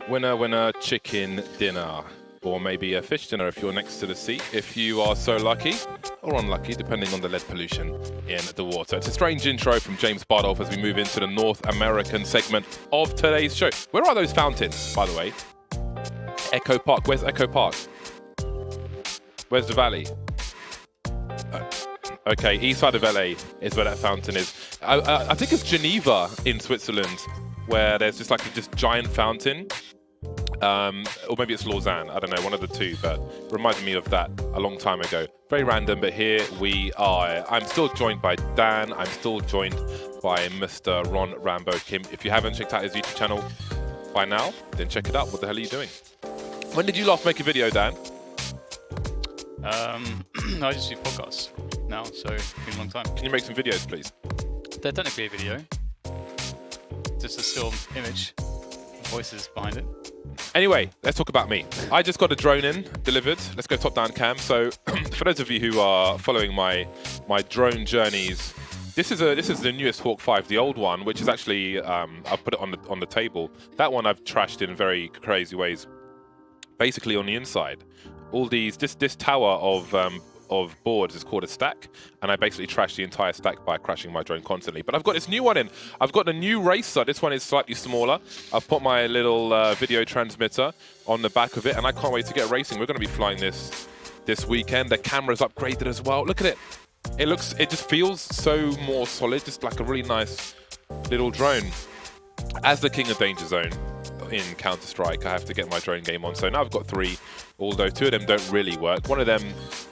Winner, winner, chicken dinner. Or maybe a fish dinner if you're next to the sea, if you are so lucky, or unlucky, depending on the lead pollution in the water. It's a strange intro from James Bardolph as we move into the North American segment of today's show. Where are those fountains, by the way? Echo Park. Where's Echo Park? Where's the valley? Okay, east side of LA is where that fountain is. I think it's Geneva in Switzerland, where there's just like a giant fountain. Or maybe it's Lausanne, I don't know, one of the two, but it reminded me of that a long time ago. Very random, but here we are. I'm still joined by Dan, I'm still joined by Mr. Ron Rambo Kim. If you haven't checked out his YouTube channel by now, then check it out. What the hell are you doing? When did you last make a video, Dan? I just do podcasts now, so it's been a long time. Can you make some videos, please? They're technically a video, just a still image, voices behind it. Anyway, let's talk about me. I just got a drone in, delivered. Let's go top-down cam. So for those of you who are following my drone journeys, this is the newest Hawk 5, the old one, which is actually, I've put it on the table. That one I've trashed in very crazy ways. Basically on the inside, all these, this tower of boards is called a stack, and I basically trash the entire stack by crashing my drone constantly. But I've got this new one in. I've got the new Racer. This one is slightly smaller. I've put my little video transmitter on the back of it, and I can't wait to get racing. We're going to be flying this weekend. The camera's upgraded as well. Look at it. It just feels so more solid, just like a really nice little drone. As the king of Danger Zone in Counter-Strike, I have to get my drone game on. So now I've got 3, although 2 of them don't really work. One of them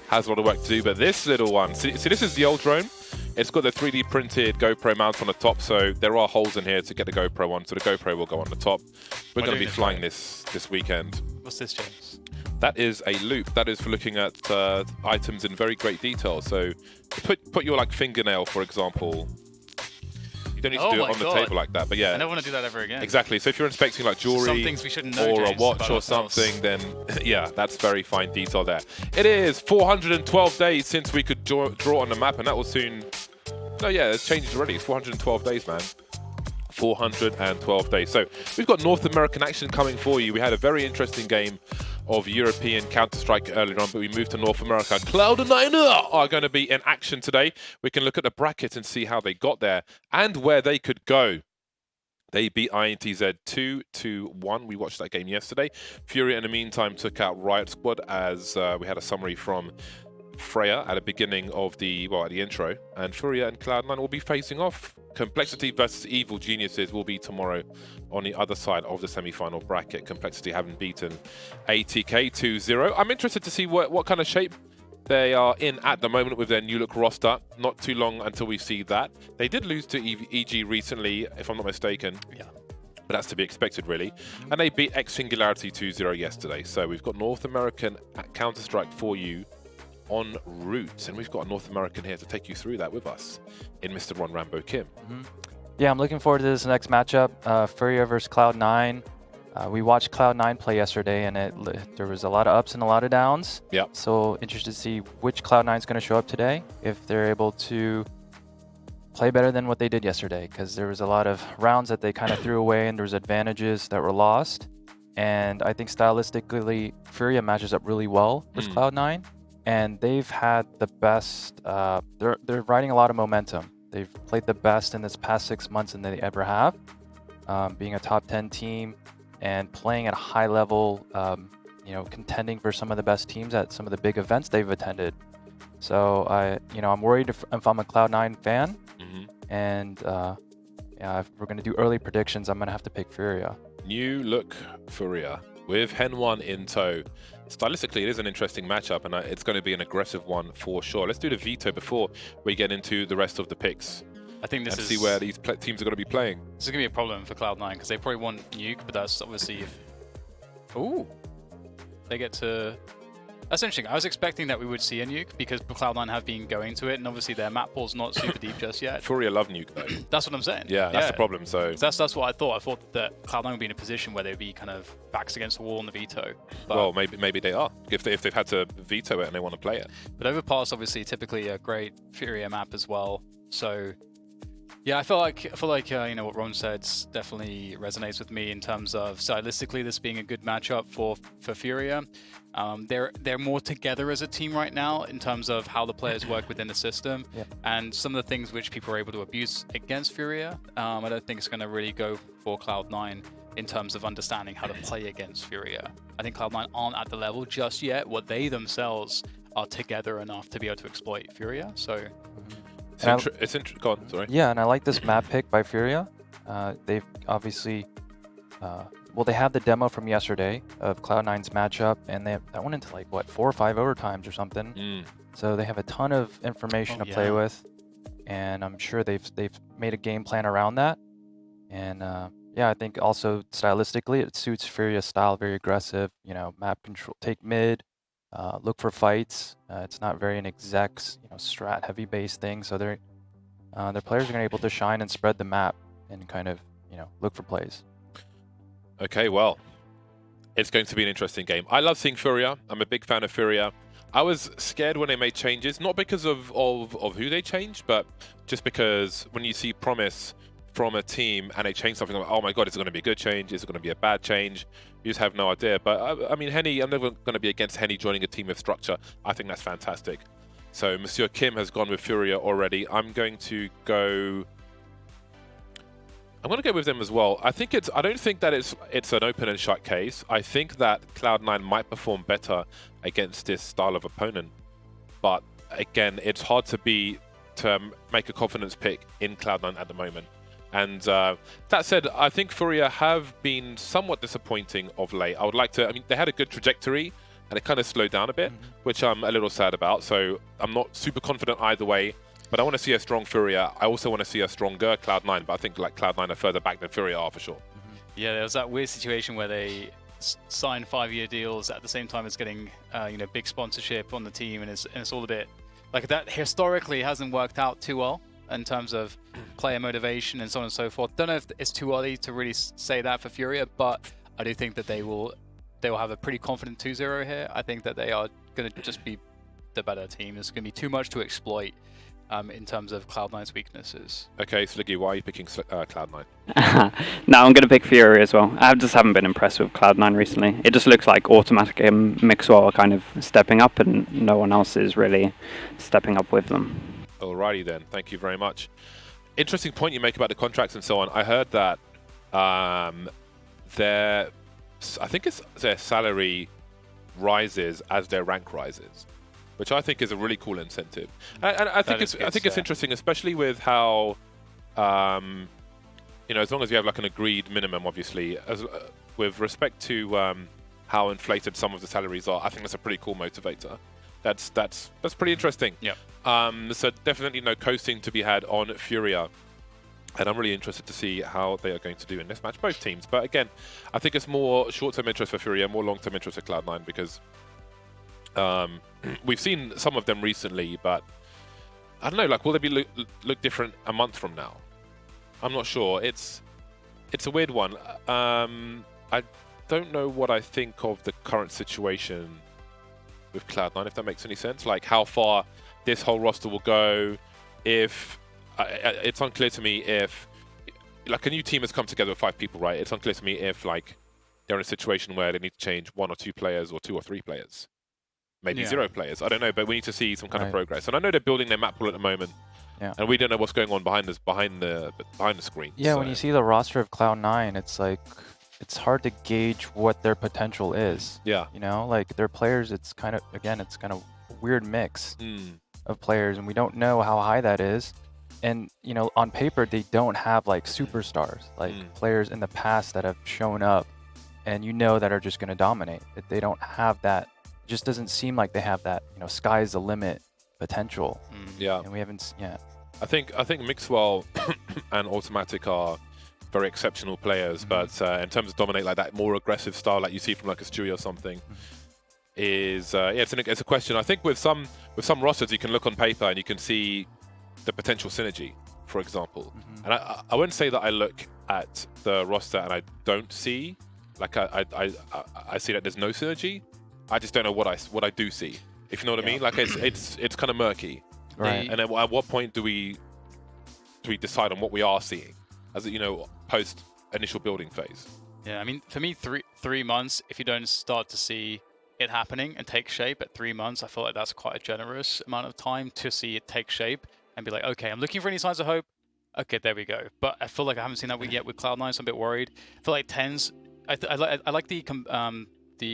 has a lot of work to do, but this little one, see this is the old drone. It's got the 3D printed GoPro mount on the top, so there are holes in here to get the GoPro on, so the GoPro will go on the top. We're going to be flying this weekend. What's this, James? That is a loop. That is for looking at items in very great detail. So put your like fingernail, for example. You don't need to do it on the table like that, but yeah. I don't want to do that ever again. Exactly. So if you're inspecting like jewelry some things we shouldn't know, or James, a watch or something, then yeah, that's very fine detail there. It is 412 days since we could draw on the map, and that will soon. No, yeah, it's changed already. It's 412 days, man. 412 days. So we've got North American action coming for you. We had a very interesting game of European Counter-Strike earlier on, but we moved to North America. Cloud9 are going to be in action today. We can look at the bracket and see how they got there and where they could go. They beat INTZ 2-1. We watched that game yesterday. Furia, in the meantime, took out Riot Squad, as we had a summary from Freya at the beginning of the intro. And Furia and Cloud9 will be facing off. Complexity versus Evil Geniuses will be tomorrow on the other side of the semi-final bracket. Complexity having beaten ATK 2-0. I'm interested to see what kind of shape they are in at the moment with their new look roster. Not too long until we see that. They did lose to EG recently, if I'm not mistaken. Yeah. But that's to be expected, really. And they beat X Singularity 2-0 yesterday. So we've got North American Counter-Strike for you en route, and we've got a North American here to take you through that with us in Mr. Ron Rambo Kim. Yeah, I'm looking forward to this next matchup, Furia versus Cloud9. We watched Cloud9 play yesterday, and there was a lot of ups and a lot of downs. Yeah. So interested to see which Cloud9 is going to show up today, if they're able to play better than what they did yesterday, because there was a lot of rounds that they kind of threw away, and there was advantages that were lost. And I think stylistically, Furia matches up really well with Cloud9. And they've had the best, they're riding a lot of momentum. They've played the best in this past 6 months than they ever have, being a top 10 team and playing at a high level, contending for some of the best teams at some of the big events they've attended. So I'm worried if I'm a Cloud9 fan, and if we're gonna do early predictions, I'm gonna have to pick Furia. New look Furia with Hen1 in tow. Stylistically, it is an interesting matchup, and it's going to be an aggressive one for sure. Let's do the veto before we get into the rest of the picks. I think this is see where these teams are going to be playing. This is going to be a problem for Cloud9 because they probably want Nuke, but that's obviously if they get to. That's interesting. I was expecting that we would see a Nuke because Cloud9 have been going to it, and obviously their map pool's not super deep just yet. Furia love Nuke though. That's what I'm saying. Yeah, that's the problem. So that's what I thought. I thought that Cloud9 would be in a position where they'd be kind of backs against the wall on the veto. But well, maybe they are if they've had to veto it and they want to play it. But Overpass obviously typically a great Furia map as well. So Yeah, I feel like you know what Ron said definitely resonates with me in terms of stylistically this being a good matchup for Furia. They're more together as a team right now in terms of how the players work within the system, and some of the things which people are able to abuse against Furia. I don't think it's going to really go for Cloud9 in terms of understanding how to play against Furia. I think Cloud9 aren't at the level just yet where they themselves are together enough to be able to exploit Furia. So. Go on, sorry. Yeah, and I like this map pick by Furia. They've obviously, well, they have the demo from yesterday of Cloud9's matchup, and that went into like what 4 or 5 overtimes or something. So they have a ton of information to play with, and I'm sure they've made a game plan around that. And yeah, I think also stylistically it suits Furia's style, very aggressive. You know, map control, take mid. Look for fights. It's not very an execs, strat heavy based thing. So their players are going to be able to shine and spread the map and kind of, look for plays. Okay, well, it's going to be an interesting game. I love seeing Furia. I'm a big fan of Furia. I was scared when they made changes, not because of who they changed, but just because when you see promise from a team and they change something, like, oh my god, is it going to be a good change? Is it going to be a bad change? You just have no idea. But I mean, Henny, I'm never going to be against Henny joining a team with structure. I think that's fantastic. So Monsieur Kim has gone with Furia already. I'm going to go with them as well. I don't think that it's an open and shut case. I think that Cloud9 might perform better against this style of opponent. But again, it's hard to make a confidence pick in Cloud9 at the moment. And that said, I think Furia have been somewhat disappointing of late. I mean, they had a good trajectory, and it kind of slowed down a bit, which I'm a little sad about. So I'm not super confident either way, but I want to see a strong Furia. I also want to see a stronger Cloud9, but I think like Cloud9 are further back than Furia are for sure. Yeah, there was that weird situation where they signed 5-year deals at the same time as getting big sponsorship on the team, and it's all a bit like that. Historically, hasn't worked out too well in terms of player motivation and so on and so forth. Don't know if it's too early to really say that for Furia, but I do think that they will have a pretty confident 2-0 here. I think that they are going to just be the better team. There's going to be too much to exploit in terms of Cloud9's weaknesses. Okay, Sliggy, why are you picking Cloud9? No, I'm going to pick Furia as well. I just haven't been impressed with Cloud9 recently. It just looks like Automatic and Mixwell are kind of stepping up, and no one else is really stepping up with them. Alrighty then, thank you very much. Interesting point you make about the contracts and so on. I heard that their salary rises as their rank rises, which I think is a really cool incentive. And I think it's interesting, especially with how as long as you have like an agreed minimum, obviously, with respect to how inflated some of the salaries are. I think that's a pretty cool motivator. That's pretty interesting. Yeah. So definitely no coasting to be had on Furia. And I'm really interested to see how they are going to do in this match, both teams. But again, I think it's more short-term interest for Furia, more long-term interest for Cloud9, because we've seen some of them recently, but I don't know, like, will they be look different a month from now? I'm not sure. It's a weird one. I don't know what I think of the current situation with Cloud9, if that makes any sense. Like, how far this whole roster will go. If it's unclear to me if, like, a new team has come together with 5 people, right? It's unclear to me if, like, they're in a situation where they need to change 1 or 2 players or 2 or 3 players. Maybe 0 players. I don't know, but we need to see some kind of progress. And I know they're building their map pool at the moment. Yeah. And we don't know what's going on behind the screen. Yeah, so. When you see the roster of Cloud9, it's like, it's hard to gauge what their potential is. Yeah. Like, their players, it's kind of a weird mix of players, and we don't know how high that is. And, on paper, they don't have, like, superstars, like players in the past that have shown up and that are just going to dominate. They don't have that. It just doesn't seem like they have that, sky's the limit potential. Yeah. And we haven't, I think Mixwell and Automatic are very exceptional players, but in terms of dominate like that more aggressive style like you see from like a Stewie or something, it's a question. I think with some rosters you can look on paper and you can see the potential synergy, for example. And I wouldn't say that I look at the roster and I don't see, like, I see that there's no synergy. I just don't know what I do see, if you know what I mean. Like, it's kind of murky. Right. And at what point do we we decide on what we are seeing as post initial building phase? Yeah, I mean, for me, 3 months, if you don't start to see it happening and take shape at 3 months, I feel like that's quite a generous amount of time to see it take shape and be like, okay, I'm looking for any signs of hope. Okay, there we go. But I feel like I haven't seen that yet with Cloud9, so I'm a bit worried. I feel like TenZ, I like the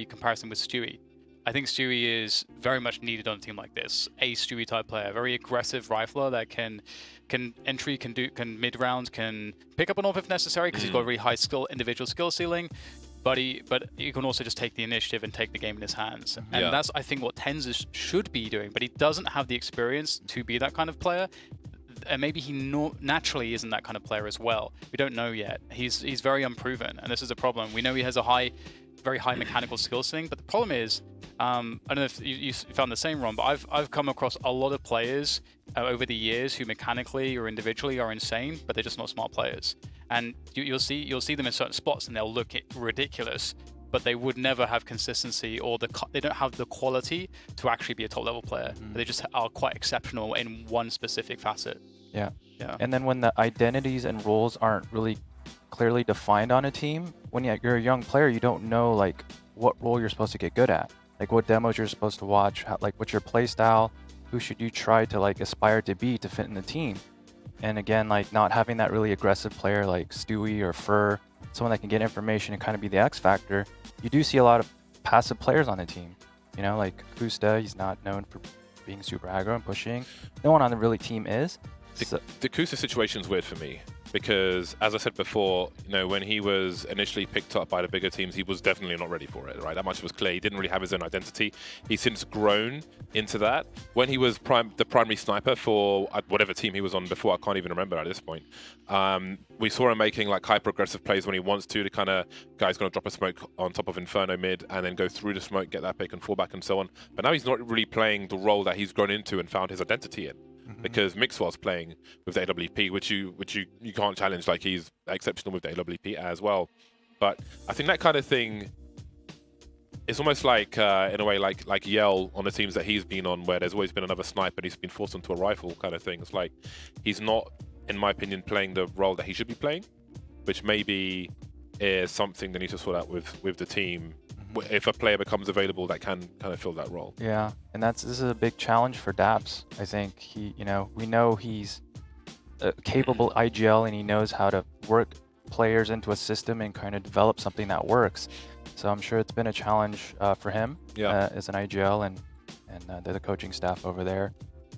comparison with Stewie. I think Stewie is very much needed on a team like this. A Stewie type player, very aggressive rifler that can mid-round, can pick up an AWP if necessary because he's got a really high individual skill ceiling. But you can also just take the initiative and take the game in his hands. And that's, I think, what TenZ should be doing. But he doesn't have the experience to be that kind of player. And maybe he naturally isn't that kind of player as well. We don't know yet. He's very unproven, and this is a problem. We know he has a very high mechanical skill ceiling, but the problem is, I don't know if you found the same, Ron, but I've come across a lot of players over the years who mechanically or individually are insane, but they're just not smart players. And you'll see them in certain spots, and they'll look ridiculous, but they would never have consistency, or they don't have the quality to actually be a top level player. They just are quite exceptional in one specific facet. Yeah. And then when the identities and roles aren't really clearly defined on a team, when you're a young player, you don't know like what role you're supposed to get good at, like what demos you're supposed to watch, what's your play style, who should you try to like aspire to be to fit in the team. And again, like not having that really aggressive player like Stewie or Fur, someone that can get information and kind of be the X factor, you do see a lot of passive players on the team. Like Kusta, he's not known for being super aggro and pushing. No one on the really team is. The Kusta situation's weird for me because, as I said before, when he was initially picked up by the bigger teams, he was definitely not ready for it, right? That much was clear. He didn't really have his own identity. He's since grown into that. When he was the primary sniper for whatever team he was on before, I can't even remember at this point, we saw him making like hyper-aggressive plays when he wants to kind of, guy's going to drop a smoke on top of Inferno mid and then go through the smoke, get that pick and fall back and so on. But now he's not really playing the role that he's grown into and found his identity in. Because Mixwell's playing with the AWP, which you can't challenge. Like, he's exceptional with the AWP as well. But I think that kind of thing is almost like, in a way, like Yell on the teams that he's been on, where there's always been another sniper and he's been forced into a rifle kind of thing. It's like he's not, in my opinion, playing the role that he should be playing, which maybe is something they need to sort out with the team. If a player becomes available that can kind of fill that role. Yeah, and this is a big challenge for Daps. I think we know he's a capable IGL and he knows how to work players into a system and kind of develop something that works. So I'm sure it's been a challenge for him as an IGL and the coaching staff over there.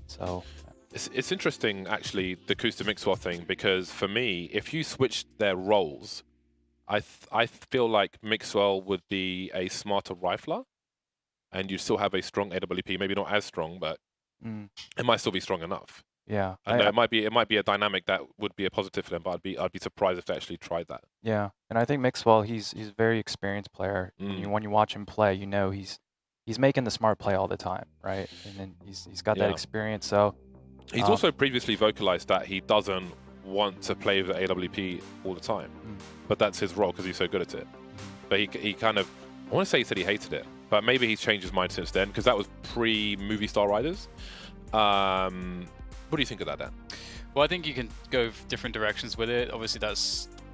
So it's interesting actually, the Kusta Mixwell thing, because for me, if you switch their roles, I feel like Mixwell would be a smarter rifler, and you still have a strong AWP. Maybe not as strong, but it might still be strong enough. Yeah, and it might be a dynamic that would be a positive for them. But I'd be surprised if they actually tried that. Yeah, and I think Mixwell, he's a very experienced player. When you watch him play, he's making the smart play all the time, right? And then he's got that experience. So he's also previously vocalized that he doesn't want to play with the AWP all the time. But that's his role because he's so good at it. But he kind of, I want to say he said he hated it, but maybe he's changed his mind since then, because that was pre-Movie Star Riders. What do you think of that, Dan? Well, I think you can go different directions with it. Obviously,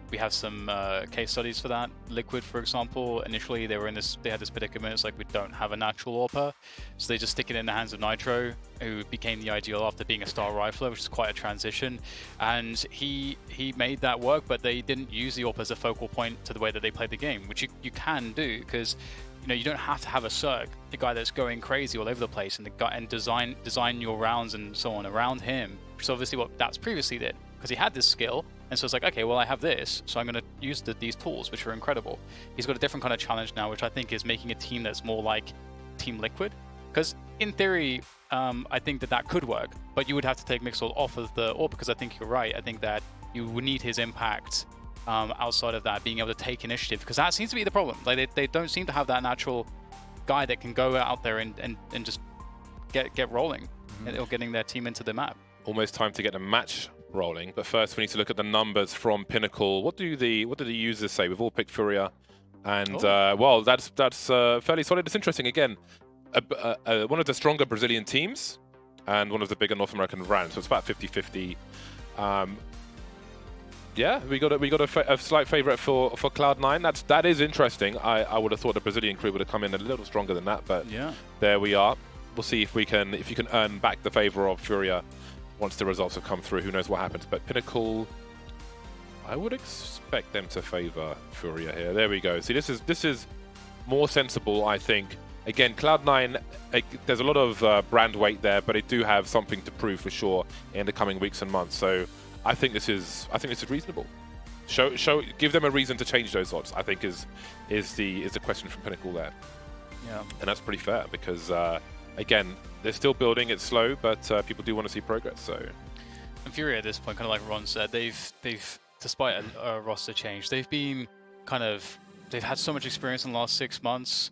we have some case studies for that. Liquid, for example, initially they had this predicament. It's like, we don't have a natural AWPer, so they just stick it in the hands of Nitro, who became the ideal after being a star rifler, which is quite a transition. And he made that work, but they didn't use the AWP as a focal point to the way that they played the game, which you can do, because you don't have to have a Zerg, the guy that's going crazy all over the place, and design your rounds and so on around him. Which is obviously what Daps previously did, because he had this skill. And so it's like, okay, well, I have this, so I'm going to use these tools, which are incredible. He's got a different kind of challenge now, which I think is making a team that's more like Team Liquid. Because in theory, I think that could work, but you would have to take Mixwell off of the AWP, because I think you're right. I think that you would need his impact outside of that, being able to take initiative, because that seems to be the problem. Like they don't seem to have that natural guy that can go out there and just get rolling, or getting their team into the map. Almost time to get a match rolling, but first we need to look at the numbers from Pinnacle. What do the users say? We've all picked Furia, and well, that's fairly solid. It's interesting. Again, one of the stronger Brazilian teams and one of the bigger North American brands, so it's about 50-50. Yeah, we got a slight favourite for Cloud9. That is interesting. I would have thought the Brazilian crew would have come in a little stronger than that, but Yeah. there we are. We'll see if you can earn back the favour of Furia once the results have come through. Who knows what happens? But Pinnacle, I would expect them to favour Furia here. There we go. See, this is more sensible, I think. Again, Cloud9, there's a lot of brand weight there, but they do have something to prove for sure in the coming weeks and months. So I think this is reasonable. Give them a reason to change those odds, I think is the question from Pinnacle there. Yeah. And that's pretty fair because again, they're still building. It's slow, but people do want to see progress. So, and Furia at this point, kind of like Ron said, they've despite a roster change, they've had so much experience in the last 6 months.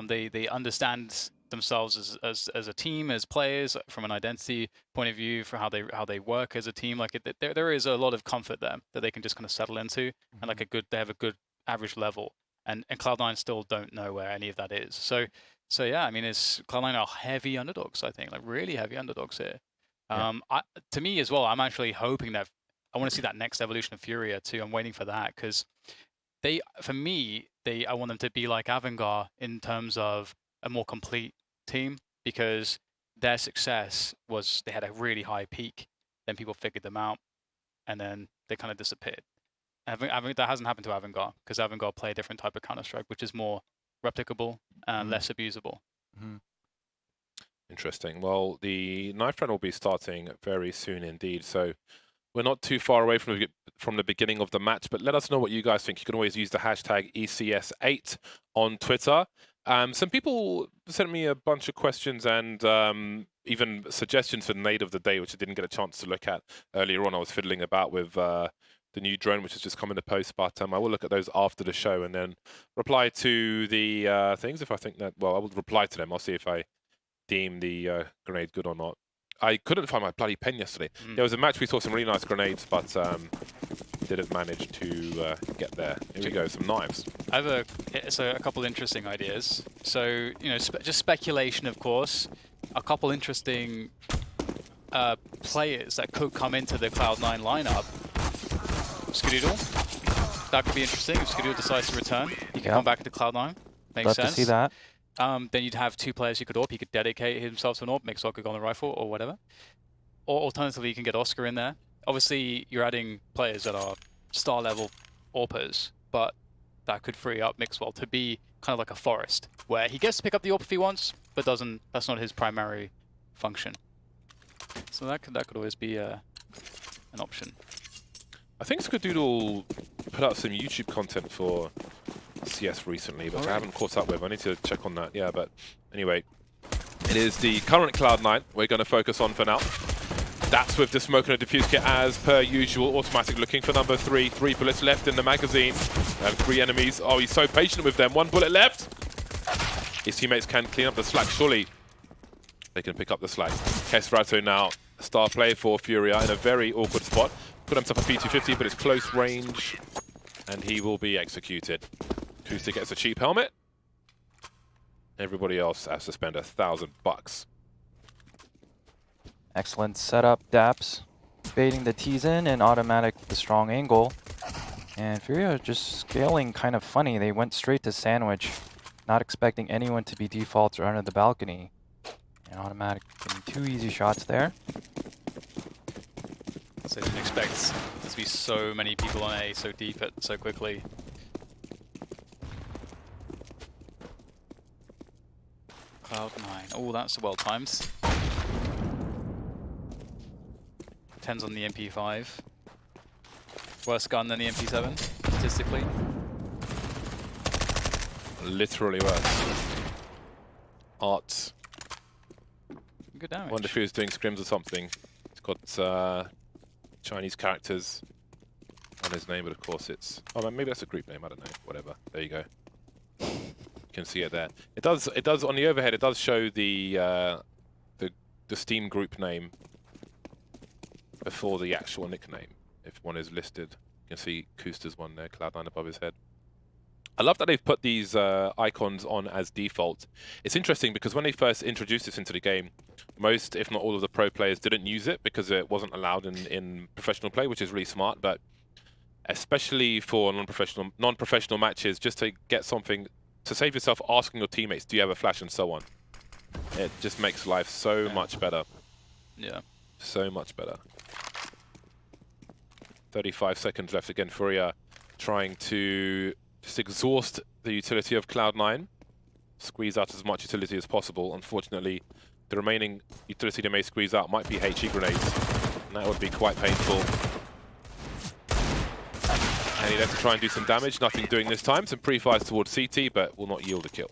They understand themselves as a team, as players, from an identity point of view, for how they work as a team. Like there is a lot of comfort there that they can just kind of settle into, and like they have a good average level. And Cloud9 still don't know where any of that is. So yeah, I mean, Cloud9 are heavy underdogs. I think, like really heavy underdogs here. Yeah. To me as well, I'm actually hoping that I want to see that next evolution of Furia too. I'm waiting for that because I want them to be like Avangar in terms of a more complete team, because their success was they had a really high peak, then people figured them out, and then they kind of disappeared. That hasn't happened to Avangar, because Avangar play a different type of Counter-Strike, which is more replicable and less abusable. interesting. Well, the knife round will be starting very soon indeed. So we're not too far away from the beginning of the match, but let us know what you guys think. You can always use the hashtag ECS8 on Twitter. Some people sent me a bunch of questions and even suggestions for Nade of the Day, which I didn't get a chance to look at earlier on. I was fiddling about with the new drone, which has just come in the post, but I will look at those after the show and then reply to the things if I think that, well, I will reply to them. I'll see if I deem the grenade good or not. I couldn't find my bloody pen yesterday. There was a match, we saw some really nice grenades, but didn't manage to get there. Here we go, some knives. I have a couple interesting ideas. So, just speculation, of course. A couple interesting players that could come into the Cloud9 lineup. Skadoodle. That could be interesting if Skadoodle decides to return. He can come back to Cloud9. Makes Love sense. to see that. Then you'd have 2 players you could AWP. He could dedicate himself to an AWP, make Soccer go on the rifle or whatever. Or alternatively, you can get Oscar in there. Obviously, you're adding players that are star level AWPers, but that could free up Mixwell to be kind of like a Forest, where he gets to pick up the AWP if he wants, but that's not his primary function. So that could always be an option. I think Skadoodle put out some YouTube content for CS recently, but I haven't caught up with. I need to check on that. Yeah, but anyway, it is the current Cloud9 we're going to focus on for now. That's with the smoke and a diffuse kit as per usual. Automatic looking for number 3. 3 bullets left in the magazine. And 3 enemies. Oh, he's so patient with them. 1 bullet left. His teammates can clean up the slack. Surely they can pick up the slack. Kesvrato now, star player for Furia in a very awkward spot. Put himself a P250, but it's close range. And he will be executed. Kusta gets a cheap helmet. Everybody else has to spend $1,000. Excellent setup, Daps. Baiting the T's in and automatic the strong angle. And Furia just scaling kind of funny. They went straight to sandwich, not expecting anyone to be defaults or under the balcony. And automatic getting 2 easy shots there. So I didn't expect there to be so many people on A so deep so quickly. Cloud9. Oh, that's well timed. 10's on the MP5. Worse gun than the MP7, statistically. Literally worse. Art. Good damage. I wonder if he was doing scrims or something. It's got Chinese characters on his name, but of course it's... Oh, maybe that's a group name, I don't know. Whatever. There you go. You can see it there. It does on the overhead, it does show the Steam group name before the actual nickname. If one is listed, you can see Kusta's one there, Cloud9 above his head. I love that they've put these icons on as default. It's interesting because when they first introduced this into the game, most, if not all of the pro players didn't use it because it wasn't allowed in professional play, which is really smart. But especially for non-professional matches, just to get something, to save yourself asking your teammates, do you have a flash and so on. It just makes life so much better. Yeah. So much better. 35 seconds left again. Furia trying to just exhaust the utility of Cloud9. Squeeze out as much utility as possible. Unfortunately, the remaining utility they may squeeze out might be HE grenades. And that would be quite painful. And he'd have to try and do some damage. Nothing doing this time. Some pre-fires towards CT, but will not yield a kill.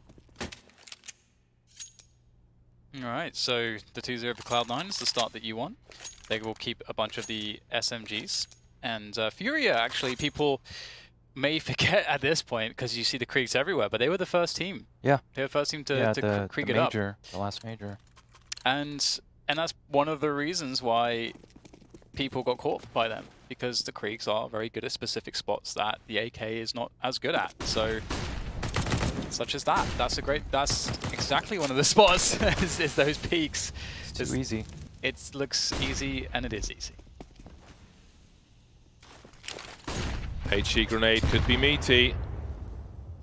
Alright, so the 2-0 for Cloud9 is the start that you want. They will keep a bunch of the SMGs. And Furia, actually, people may forget at this point, because you see the Kriegs everywhere, but they were the first team. Yeah. They were the first team to Krieg it up. The last major. And that's one of the reasons why people got caught by them, because the Kriegs are very good at specific spots that the AK is not as good at. So, such as that. That's exactly one of the spots, is those peaks. It's too easy. It looks easy, and it is easy. HE grenade could be meaty.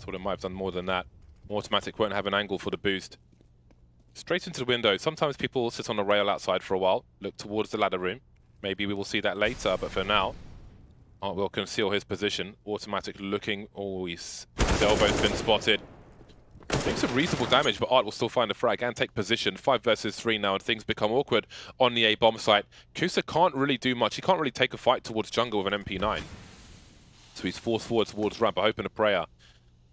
Thought it might have done more than that. Automatic won't have an angle for the boost. Straight into the window. Sometimes people sit on a rail outside for a while, look towards the ladder room. Maybe we will see that later, but for now, Art will conceal his position. Automatic looking. Oh, his elbow's been spotted. Takes some reasonable damage, but Art will still find a frag and take position. 5 versus 3 now, and things become awkward on the A bomb site. Kusa can't really do much. He can't really take a fight towards jungle with an MP9. So he's forced forward towards ramp, hoping a prayer.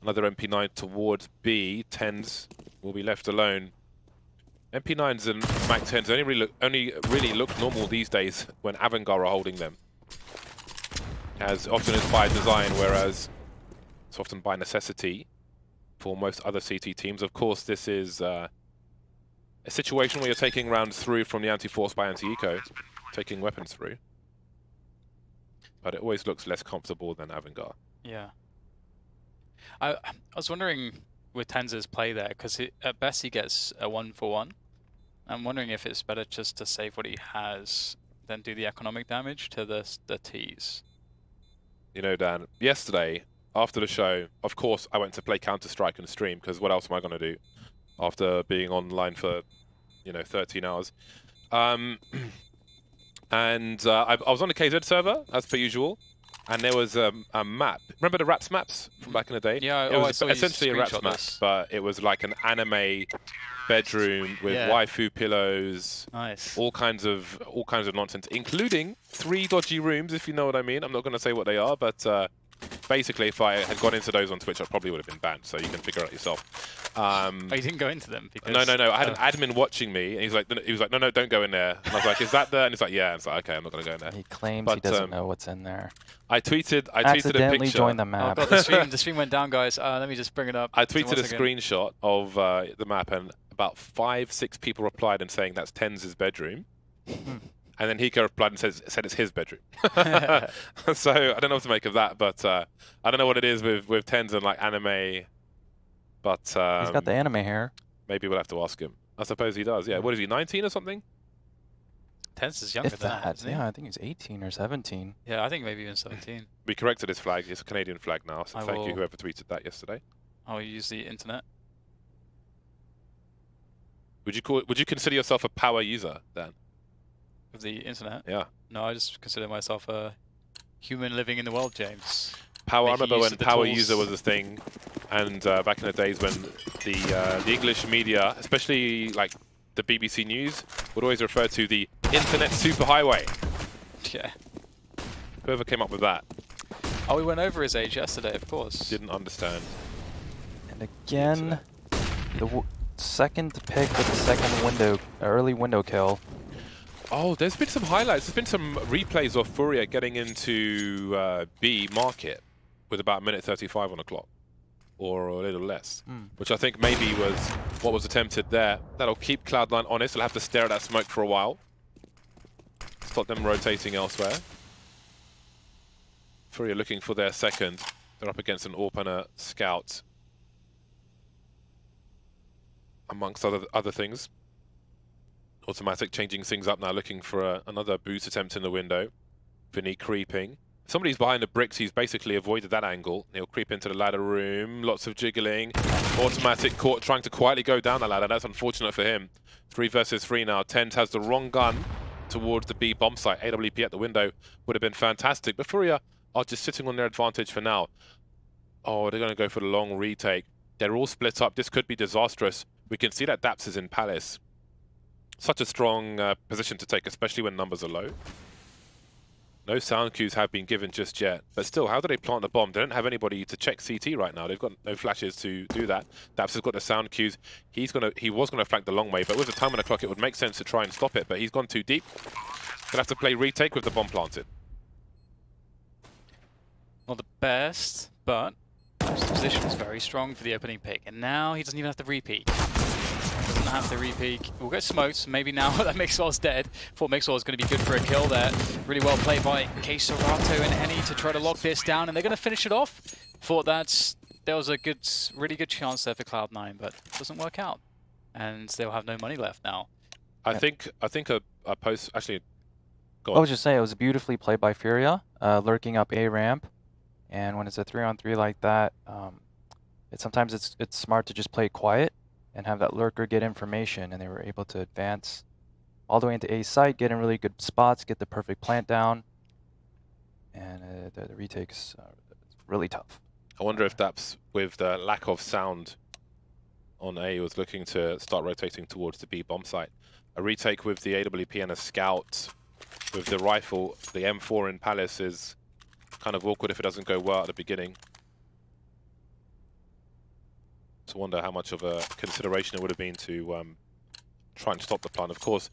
Another MP9 towards B. 10s will be left alone. MP9s and Mac 10s only really look normal these days when Avangar are holding them. As often as by design, whereas it's often by necessity for most other CT teams. Of course, this is a situation where you're taking rounds through from the anti-force by anti-eco, taking weapons through. But it always looks less comfortable than Avangar. Yeah. I was wondering with Tenza's play there, because at best he gets a 1-for-1. I'm wondering if it's better just to save what he has than do the economic damage to the Ts. You know, Dan, yesterday, after the show, of course, I went to play Counter-Strike and stream, because what else am I going to do after being online for, 13 hours? And I was on the KZ server, as per usual, and there was a map. Remember the Rats maps from back in the day? Yeah, it was essentially a Rats map, but it was like an anime bedroom with waifu pillows, nice, all kinds of nonsense, including 3 dodgy rooms, if you know what I mean. I'm not going to say what they are, but basically, if I had gone into those on Twitch, I probably would have been banned. So you can figure out yourself. Oh, you didn't go into them? Because No. I had an admin watching me, and he was like, no, don't go in there. And I was like, is that there? And he's like, yeah. And it's like, okay, I'm not going to go in there. He claims he doesn't know what's in there. I tweeted a Accidentally picture. joined the map. Oh god, the stream went down, guys. Let me just bring it up. I tweeted a screenshot of the map, and about 5-6 people replied and saying that's Tenz's bedroom. And then Hiko replied and said it's his bedroom. So I don't know what to make of that, but I don't know what it is with Tenz and like anime. But he's got the anime hair. Maybe we'll have to ask him. I suppose he does. Yeah. What is he? 19 or something? Tenz is younger than that. Yeah, I think he's 18 or 17. Yeah, I think maybe even 17. We corrected his flag. It's a Canadian flag now. So thank you whoever tweeted that yesterday. I'll use the internet. Would you consider yourself a power user, Dan? Of the internet? Yeah. No, I just consider myself a human living in the world, James. Power. I remember when power user was a thing, and back in the days when the English media, especially like the BBC News, would always refer to the internet superhighway. Yeah. Whoever came up with that. Oh, we went over his age yesterday, of course. Didn't understand. And again, the second pick with the second early window kill. Oh, there's been some highlights. There's been some replays of Furia getting into B market with about 1:35 on the clock, or a little less, which I think maybe was what was attempted there. That'll keep Cloud9 honest. They'll have to stare at that smoke for a while. Stop them rotating elsewhere. Furia looking for their second. They're up against an AWP and a Scout, amongst other things. Automatic changing things up now, looking for another boost attempt in the window. Vinny creeping. If somebody's behind the bricks, he's basically avoided that angle. He'll creep into the ladder room, lots of jiggling. Automatic caught, trying to quietly go down the ladder. That's unfortunate for him. 3 versus 3 now. Tent has the wrong gun towards the B bomb site. AWP at the window would have been fantastic, but Furia are just sitting on their advantage for now. Oh, they're going to go for the long retake. They're all split up. This could be disastrous. We can see that Daps is in Palace. Such a strong position to take, especially when numbers are low. No sound cues have been given just yet, but still, how do they plant the bomb? They don't have anybody to check CT right now. They've got no flashes to do that. Daps has got the sound cues. He was gonna flank the long way, but with the time on the clock, it would make sense to try and stop it. But he's gone too deep. Gonna have to play retake with the bomb planted. Not the best, but his position is very strong for the opening pick, and now he doesn't even have to repeat. Doesn't have to re-peek. We'll get smoked. Maybe now that Mixwell's dead. Thought Mixwell was going to be good for a kill there. Really well played by Serato and Henny to try to lock this down, and they're going to finish it off. Thought that there was a really good chance there for Cloud9, but it doesn't work out, and they'll have no money left now. I think a post actually. Go on. I was just saying it was beautifully played by Furia, lurking up A ramp, and when it's a 3-on-3 like that, sometimes it's smart to just play quiet and have that lurker get information, and they were able to advance all the way into A site, get in really good spots, get the perfect plant down, and the retake's really tough. I wonder if Daps, with the lack of sound on A, was looking to start rotating towards the B bomb site. A retake with the AWP and a Scout with the rifle, the M4 in Palace, is kind of awkward if it doesn't go well at the beginning. To wonder how much of a consideration it would have been to try and stop the plan. Of course,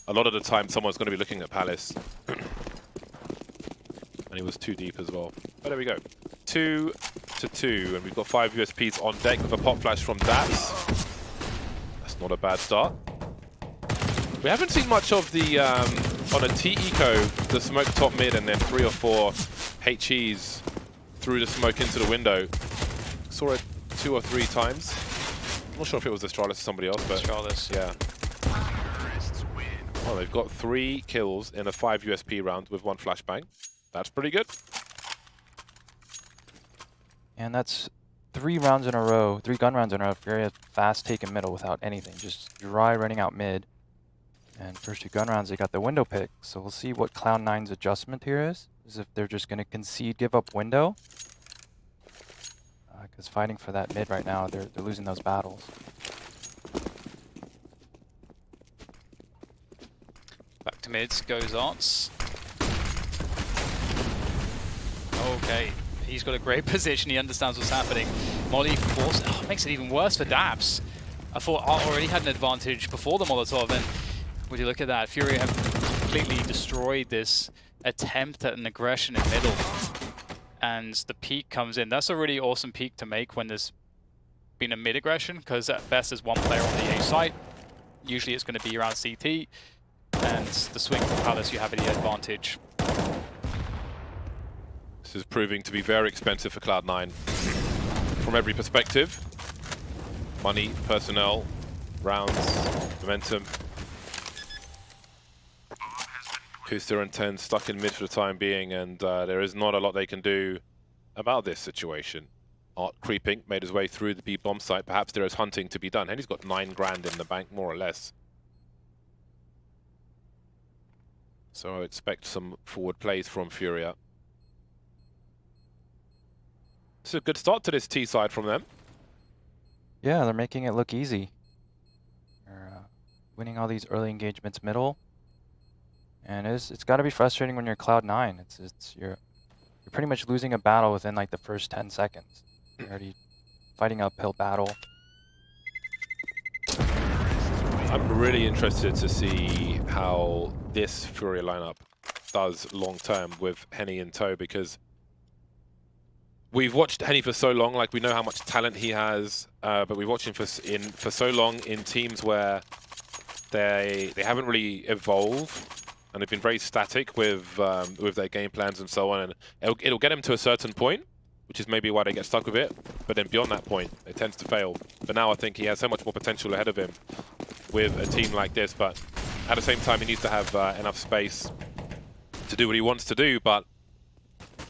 a lot of the time someone's going to be looking at Palace. And he was too deep as well. But there we go. 2-2, and we've got 5 USPs on deck with a pop flash from Daps. That's not a bad start. We haven't seen much of the, on a T-Eco, the smoke top mid and then 3 or 4 HEs through the smoke into the window. Saw it 2 or 3 times. I'm not sure if it was Astralis or somebody else, but Astralis. Yeah. Well, they've got 3 kills in a 5 USP round with 1 flashbang. That's pretty good. And that's 3 rounds in a row, 3 gun rounds in a row. Furia fast taking middle without anything, just dry running out mid. And first 2 gun rounds, they got the window pick. So we'll see what Cloud9's adjustment here is if they're just going to concede, give up window. Because fighting for that mid right now, they're losing those battles. Back to mids goes Arts. Okay, he's got a great position. He understands what's happening. Molly force makes it even worse for Daps. I thought Art already had an advantage before the Molotov, and would you look at that? Furia have completely destroyed this attempt at an aggression in middle. And the peak comes in. That's a really awesome peak to make when there's been a mid aggression, because at best there's 1 player on the A site. Usually it's going to be around CT, and the swing from Palace, you have the advantage. This is proving to be very expensive for Cloud9 from every perspective. Money, personnel, rounds, momentum. Kuster and 10 stuck in mid for the time being, and there is not a lot they can do about this situation. Art creeping, made his way through the B bomb site. Perhaps there is hunting to be done. And he's got 9 grand in the bank, more or less. So I expect some forward plays from Furia. It's a good start to this T side from them. Yeah, they're making it look easy. They're winning all these early engagements middle. And it's got to be frustrating when you're Cloud9. You're pretty much losing a battle within like the first 10 seconds. You're already fighting an uphill battle. I'm really interested to see how this Furia lineup does long term with Henny in tow, because we've watched Henny for so long, like we know how much talent he has, but we've watched him for so long in teams where they haven't really evolved. And they've been very static with their game plans and so on. And it'll get them to a certain point, which is maybe why they get stuck with it. But then beyond that point, it tends to fail. But now I think he has so much more potential ahead of him with a team like this. But at the same time, he needs to have enough space to do what he wants to do. But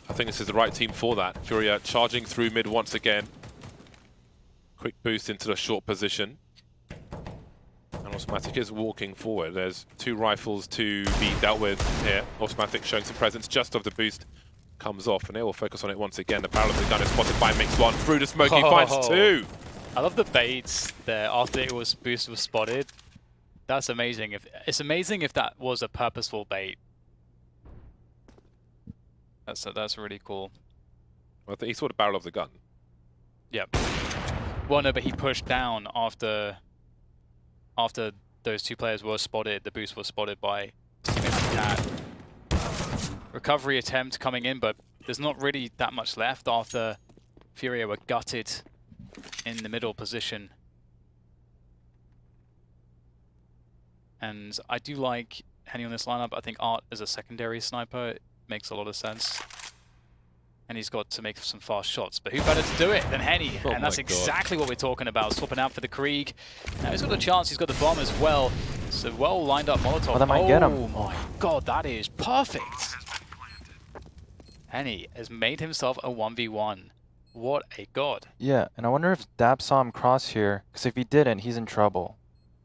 I think this is the right team for that. Furia charging through mid once again. Quick boost into the short position. And Automatic is walking forward. There's 2 rifles to be dealt with here. Automatic showing some presence just as the boost comes off, and they will focus on it once again. The barrel of the gun is spotted by Mix1 through the smoke. He finds 2. I love the baits there after it was boost was spotted. That's amazing. It's amazing if that was a purposeful bait. That's really cool. Well, he saw the barrel of the gun. Yep. Well, no, but he pushed down after those 2 players were spotted. The boost was spotted by Cat. Recovery attempt coming in, but there's not really that much left after Furia were gutted in the middle position. And I do like Henny on this lineup. I think Art as a secondary sniper makes a lot of sense. And he's got to make some fast shots. But who better to do it than Henny? Oh and that's exactly what we're talking about. Swapping out for the Krieg. Now he's got a chance. He's got the bomb as well. So well lined up Molotov. Well, that might get him. Oh my god, that is perfect. Henny has made himself a 1v1. What a god. Yeah, and I wonder if Daps saw him cross here, because if he didn't, he's in trouble.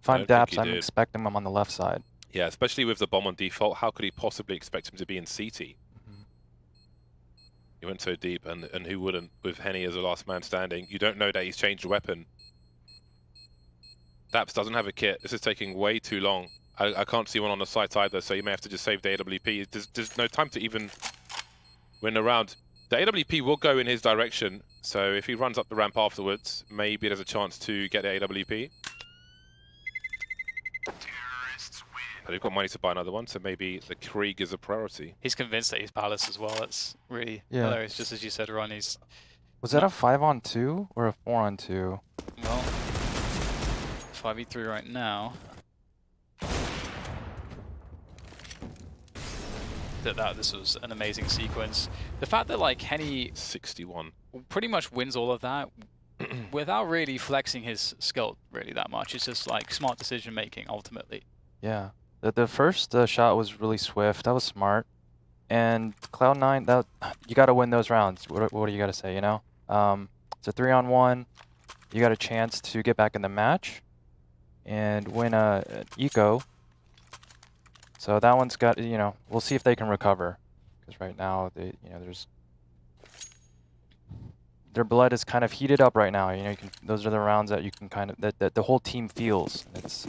If I'm Daps, I'm expecting him on the left side. Yeah, especially with the bomb on default, how could he possibly expect him to be in CT? He went so deep, and who wouldn't, with Henny as the last man standing? You don't know that he's changed the weapon. Daps doesn't have a kit. This is taking way too long. I can't see one on the site either, so you may have to just save the AWP. There's no time to even win a round. The AWP will go in his direction, so if he runs up the ramp afterwards, maybe there's a chance to get the AWP. But they've got money to buy another one, so maybe the Krieg is a priority. He's convinced that he's Palace as well. That's really hilarious, just as you said, Ron. He's... Was that a 5-on-2 or a 4-on-2? Well, 5v3 right now. This was an amazing sequence. The fact that like Henny 61 pretty much wins all of that without really flexing his skill really that much. It's just like smart decision making ultimately. Yeah. The first shot was really swift. That was smart. And Cloud9, you got to win those rounds. What do you got to say, you know? It's a 3-on-1. You got a chance to get back in the match and win an eco. So that one's got, you know, we'll see if they can recover. Because right now, their blood is kind of heated up right now. You know, those are the rounds that you can kind of, that the whole team feels. It's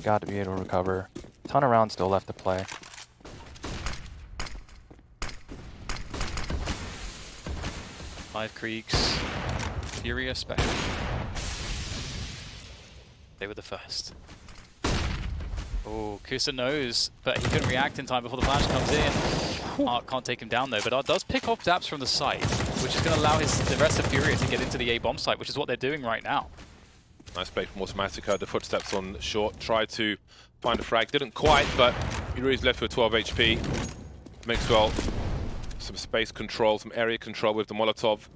got to be able to recover. Ton of rounds still left to play. Five Kriegs, Furia special. They were the first. Oh, Kusa knows, but he couldn't react in time before the flash comes in. Art can't take him down though, but Art does pick off Daps from the site, which is going to allow the rest of Furia to get into the A-bomb site, which is what they're doing right now. Nice play from Automatic. The footsteps on short. Tried to find a frag. Didn't quite, but Yuri's left with 12 HP. Mixwell, some space control, some area control with the Molotov.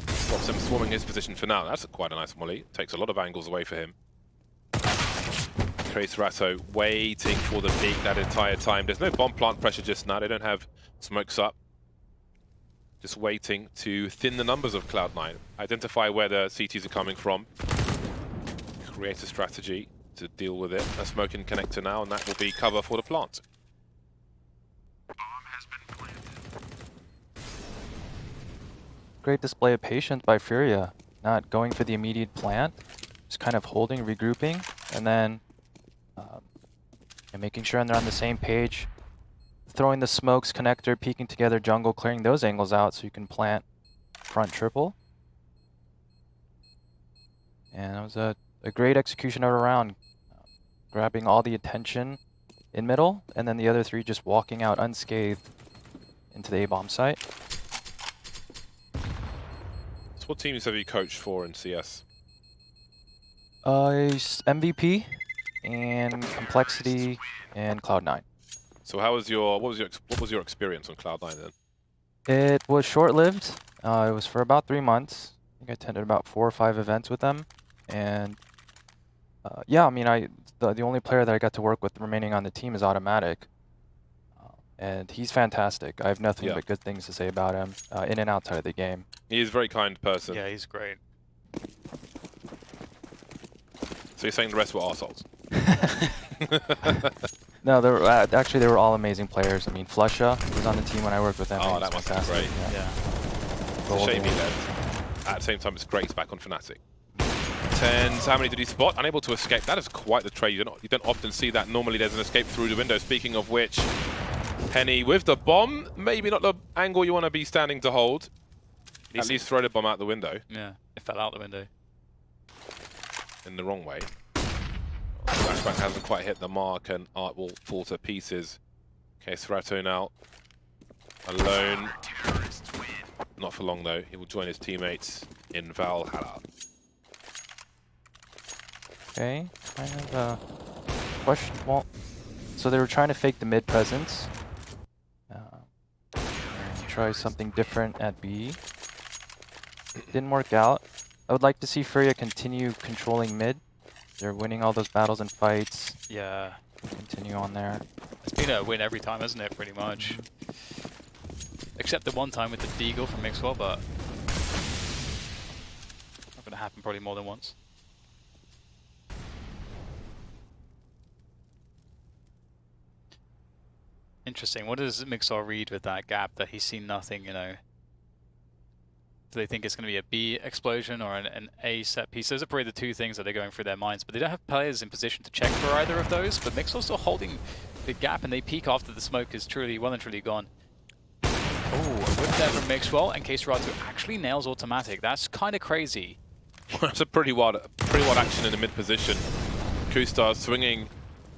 Stops him swarming his position for now. That's quite a nice molly. Takes a lot of angles away for him. Trace Ratto waiting for the peak that entire time. There's no bomb plant pressure just now. They don't have smokes up. Just waiting to thin the numbers of Cloud9. Identify where the CTs are coming from. Create a strategy to deal with it. A smoking connector now, and that will be cover for the plant. Great display of patience by Furia. Not going for the immediate plant. Just kind of holding, regrouping, and then and making sure they're on the same page. Throwing the smokes, connector, peeking together, jungle, clearing those angles out so you can plant front triple. And it was a great execution of a round. Grabbing all the attention in middle, and then the other three just walking out unscathed into the A-bomb site. So what teams have you coached for in CS? MVP and Complexity and Cloud9. So how was what was your experience on Cloud9 then? It was short-lived. It was for about 3 months. I think I attended about 4 or 5 events with them, and yeah, I mean, the only player that I got to work with remaining on the team is Automatic, and he's fantastic. I have nothing but good things to say about him, in and outside of the game. He is a very kind person. Yeah, he's great. So you're saying the rest were arseholes? No, they were, actually, they were all amazing players. I mean, Flusha was on the team when I worked with him. Oh, and that he's must be great. Yeah. It's a shame he left. At the same time, it's great he's back on Fnatic. Tens, how many did he spot? Unable to escape. That is quite the trade. You don't often see that. Normally there's an escape through the window. Speaking of which, Penny with the bomb. Maybe not the angle you want to be standing to hold. At least throw the bomb out the window. Yeah, it fell out the window. In the wrong way. Flashback hasn't quite hit the mark and Art will fall to pieces. Okay, Serato now alone. Not for long though. He will join his teammates in Valhalla. Okay, kind of a question. Well, so they were trying to fake the mid presence. And try something different at B. Didn't work out. I would like to see Furia continue controlling mid. They're winning all those battles and fights. Yeah. Continue on there. It's been a win every time, hasn't it, pretty much? Except the one time with the Deagle from Mixwell, but not going to happen probably more than once. Interesting. What does Mixwell read with that gap that he's seen nothing, you know? Do they think it's going to be a B explosion or an A set piece? Those are probably the two things that are going through their minds, but they don't have players in position to check for either of those. But Mixwell's still holding the gap, and they peek after the smoke is truly, well and truly gone. Oh, a whip there from Mixwell, and Serato actually nails Automatic. That's kind of crazy. That's a pretty wild action in the mid position. Kustar swinging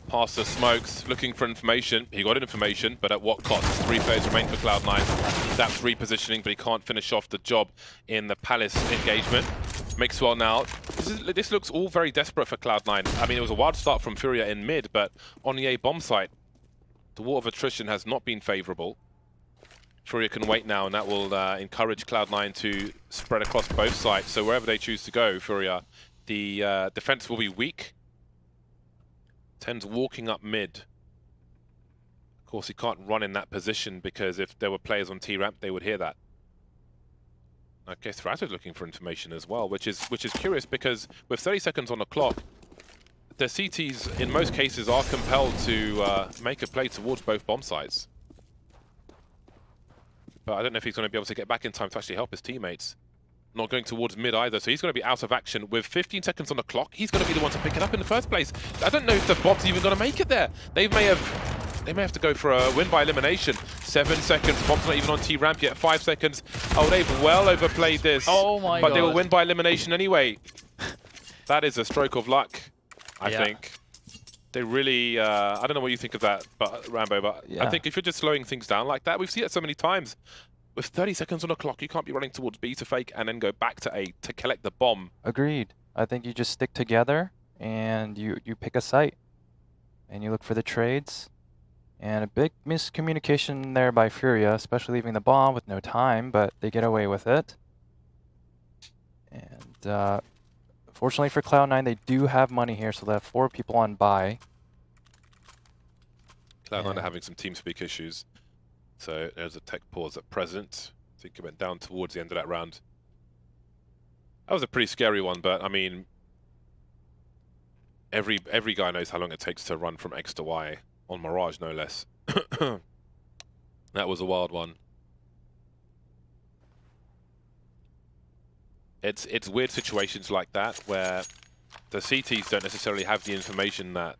past the smokes, looking for information. He got information, but at what cost? 3 players remain for Cloud9. That's repositioning, but he can't finish off the job in the Palace engagement. Mixwell now. This looks all very desperate for Cloud9. I mean, it was a wild start from Furia in mid, but on the A bomb site, the war of attrition has not been favorable. Furia can wait now, and that will encourage Cloud9 to spread across both sites. So wherever they choose to go, Furia, the defense will be weak. Ten's walking up mid. Of course, he can't run in that position because if there were players on T-ramp, they would hear that. Okay, Serato's looking for information as well, which is curious because with 30 seconds on the clock, the CTs in most cases are compelled to make a play towards both bomb sites. But I don't know if he's going to be able to get back in time to actually help his teammates. Not going towards mid either, so he's going to be out of action. With 15 seconds on the clock, he's going to be the one to pick it up in the first place. I don't know if the bot's even going to make it there. They may have to go for a win by elimination. 7 seconds, bot's not even on T-ramp yet. 5 seconds. Oh, they've well overplayed this. Oh my god. But they will win by elimination anyway. That is a stroke of luck, I think. They really, I don't know what you think of that, but Rambo, but I think if you're just slowing things down like that, we've seen it so many times. With 30 seconds on the clock, you can't be running towards B to fake and then go back to A to collect the bomb. Agreed. I think you just stick together and you pick a site and you look for the trades. And a big miscommunication there by Furia, especially leaving the bomb with no time, but they get away with it. And fortunately for Cloud9, they do have money here, so they have 4 people on buy. Cloud9 are having some TeamSpeak issues. So there's a tech pause at present. I think it went down towards the end of that round. That was a pretty scary one, but I mean, every guy knows how long it takes to run from X to Y on Mirage, no less. That was a wild one. It's weird situations like that where the CTs don't necessarily have the information that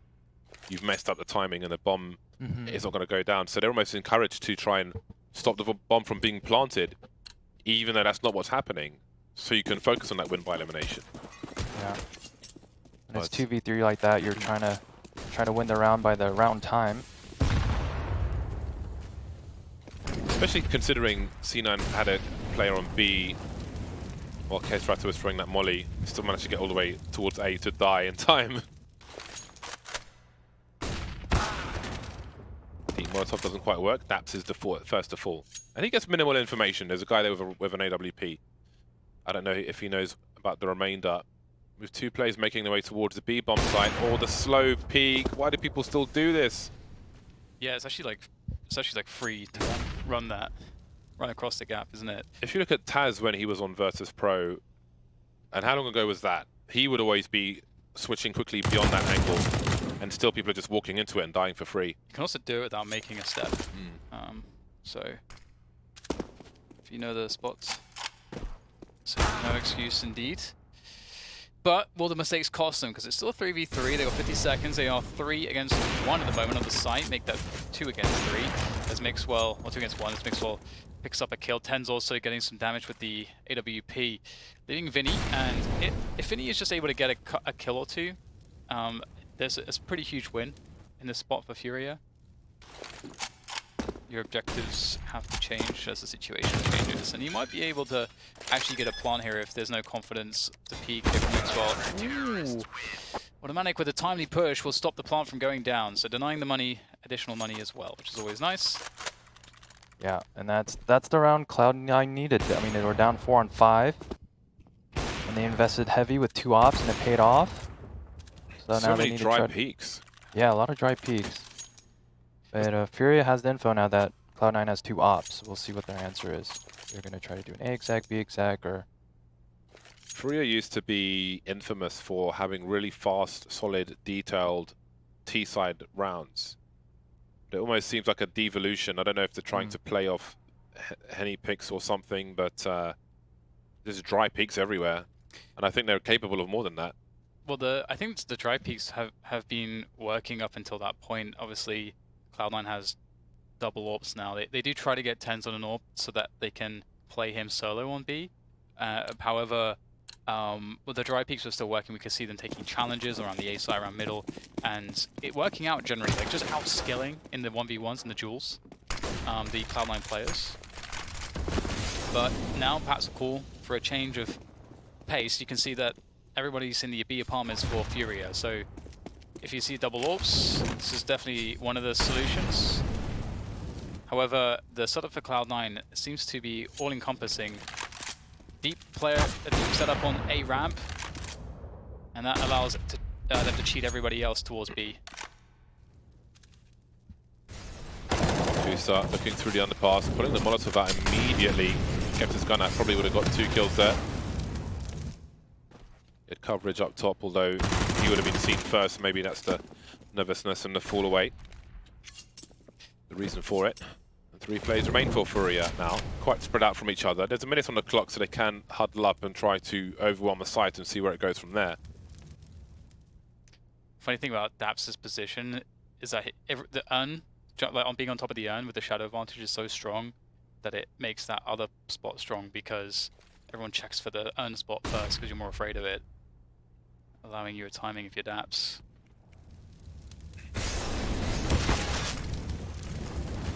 you've messed up the timing and the bomb is not going to go down. So they're almost encouraged to try and stop the bomb from being planted, even though that's not what's happening. So you can focus on that win by elimination. Yeah. And it's 2v3 like that, you're trying to win the round by the round time. Especially considering C9 had a player on B while Serato was throwing that molly. He still managed to get all the way towards A to die in time. Molotov doesn't quite work. Daps is the first to fall. And he gets minimal information. There's a guy there with an AWP. I don't know if he knows about the remainder. With 2 players making their way towards the B bomb site or the slow peak. Why do people still do this? Yeah, it's actually like free to run across the gap, isn't it? If you look at Taz when he was on Virtus Pro, and how long ago was that? He would always be switching quickly beyond that angle, and still people are just walking into it and dying for free. You can also do it without making a step. So if you know the spots, so no excuse indeed. But will the mistakes cost them? Because it's still a 3v3. They got 50 seconds. They are 3 against 1 at the moment on the site. Make that 2 against 3. As Mixwell, or 2 against 1, as Mixwell picks up a kill. Ten's also getting some damage with the AWP, leaving Vinny. And if Vinny is just able to get a kill or 2, there's a pretty huge win in this spot for Furia. Your objectives have to change as the situation changes, and you might be able to actually get a plant here if there's no confidence to peek as well. Ooh. Automatic with a timely push will stop the plant from going down, so denying the money, additional money as well, which is always nice. Yeah, and that's the round Cloud9 needed. I mean, they were down 4 on 5, and they invested heavy with 2 ops, and it paid off. So now many they need dry peaks. Yeah, a lot of dry peaks. But Furia has the info now that Cloud9 has 2 ops. We'll see what their answer is. They're going to try to do an A exec, B exec, or... Furia used to be infamous for having really fast, solid, detailed T-side rounds. It almost seems like a devolution. I don't know if they're trying to play off Henny picks or something, but there's dry peaks everywhere. And I think they're capable of more than that. Well, I think the dry peaks have been working up until that point. Obviously, Cloud9 has double AWPs now. They do try to get 10s on an AWP so that they can play him solo on B. However, with the dry peaks were still working, we could see them taking challenges around the A side, around middle, and it working out generally, like just outskilling in the 1v1s and the duels, the Cloud9 players. But now perhaps a call for a change of pace. You can see that everybody's in the B apartments for Furia, so if you see double AWPs, this is definitely one of the solutions. However, the setup for Cloud9 seems to be all-encompassing. A deep setup on A ramp, and that allows them to cheat everybody else towards B. Start looking through the underpass, putting the Molotov out immediately. Kept his gun out, probably would have got 2 kills there. Get coverage up top, although he would have been seen first. Maybe that's the nervousness and the fall away. The reason for it. The 3 players remain for Furia now, quite spread out from each other. There's a minute on the clock, so they can huddle up and try to overwhelm the site and see where it goes from there. Funny thing about Daps' position is that the urn, like on being on top of the urn with the shadow advantage, is so strong that it makes that other spot strong, because everyone checks for the urn spot first because you're more afraid of it, allowing you a timing of your Daps.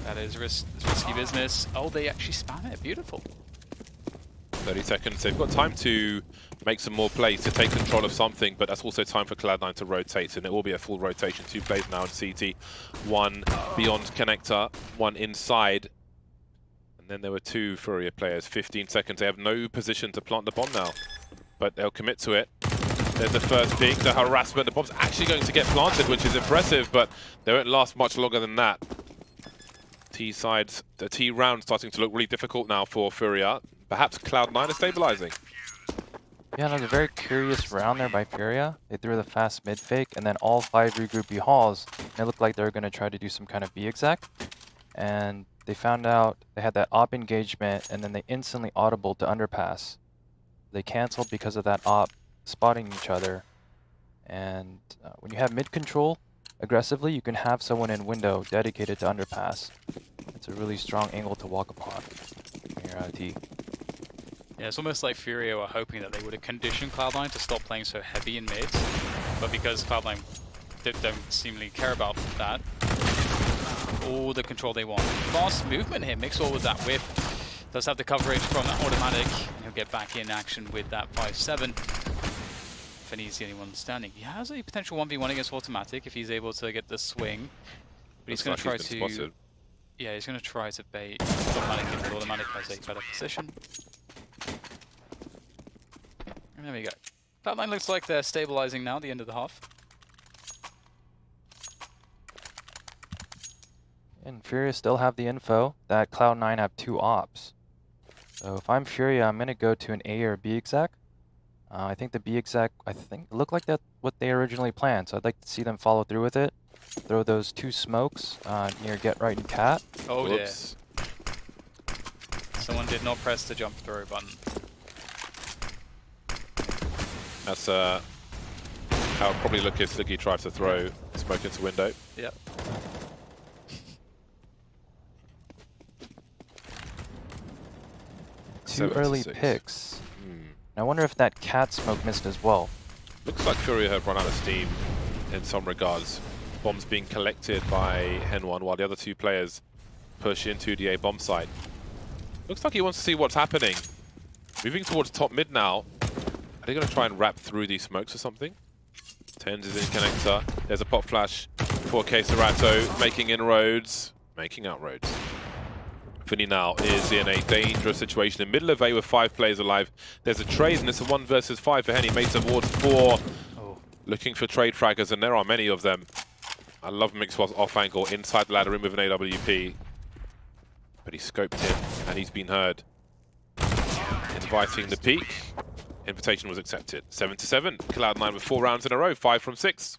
That is risky business. Oh, they actually spam it. Beautiful. 30 seconds. They've got time to make some more plays to take control of something, but that's also time for Cloud9 to rotate, and it will be a full rotation. 2 plays now in CT. 1 beyond connector, 1 inside. And then there were 2 Furia players. 15 seconds. They have no position to plant the bomb now, but they'll commit to it. There's the first peak, the harassment. The bomb's actually going to get planted, which is impressive, but they won't last much longer than that. T sides, the T round starting to look really difficult now for Furia. Perhaps Cloud9 is stabilizing. Yeah, that was a very curious round there by Furia. They threw the fast mid fake, and then all 5 regroup B halls. And it looked like they were going to try to do some kind of B exec. And they found out they had that op engagement, and then they instantly audible to underpass. They canceled because of that op spotting each other. And when you have mid control aggressively, you can have someone in window dedicated to underpass. It's a really strong angle to walk upon when you're out of T. Yeah, it's almost like Furia were hoping that they would have conditioned Cloud9 to stop playing so heavy in mid, but because Cloud9 don't seemingly care about that, all the control they want. Fast movement here, Mixwell with that whip. Does have the coverage from that automatic, and he'll get back in action with that 5-7. Finney's the only one standing. He has a potential 1v1 against automatic if he's able to get the swing, but he's going to try to Yeah, he's going to try to bait automatic if automatic has a better position. And there we go. Cloud9 looks like they're stabilizing now at the end of the half. And Furia still have the info that Cloud9 have 2 ops. So if I'm Furia, I'm going to go to an A or B exec. I think the B exec, looked like that's what they originally planned. So I'd like to see them follow through with it. Throw those 2 smokes near Get Right and Cat. Oh, Whoops. dear. Someone did not press the jump throw button. That's how it probably look if Sliggy tried to throw smoke into window. Yep. Two 7 to early 6. picks. I wonder if that Cat smoke missed as well. Looks like Furia have run out of steam in some regards. Bombs being collected by Hen1 while the other 2 players push into the A bomb site. Looks like he wants to see what's happening. Moving towards top mid now. Are they going to try and wrap through these smokes or something? Tens is in connector. There's a pop flash for Serato, making inroads, making outroads. Finny now is in a dangerous situation in middle of A with 5 players alive. There's a trade and it's a 1 versus 5 for Henny. Made towards 4. Oh. Looking for trade fraggers, and there are many of them. I love Mixwell's off angle inside the ladder room with an AWP. But he's scoped in and he's been heard. Inviting the peak. Invitation was accepted. 7 to 7. Cloud9 with 4 rounds in a row, 5 from 6.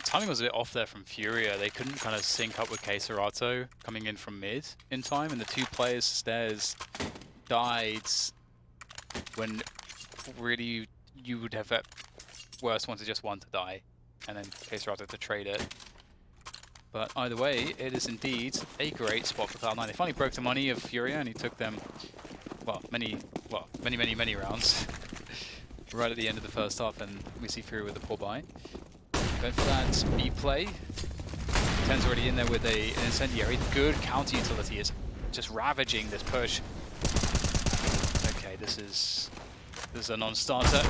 Timing was a bit off there from Furia. They couldn't kind of sync up with Serato coming in from mid in time, and the 2 players stairs died when really you would have at worst wanted just one to die, and then Serato to trade it. But either way, it is indeed a great spot for Cloud9. They finally broke the money of Furia, and he took them, many rounds right at the end of the first half, and we see Furia with the pull buy. Going for that B play. Ten's already in there with an incendiary. Good counter utility is just ravaging this push. Okay, this is a non-starter.